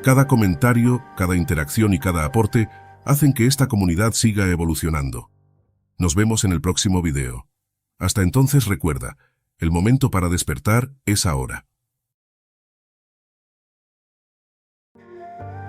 Speaker 1: Cada comentario, cada interacción y cada aporte hacen que esta comunidad siga evolucionando. Nos vemos en el próximo video. Hasta entonces recuerda, el momento para despertar es ahora.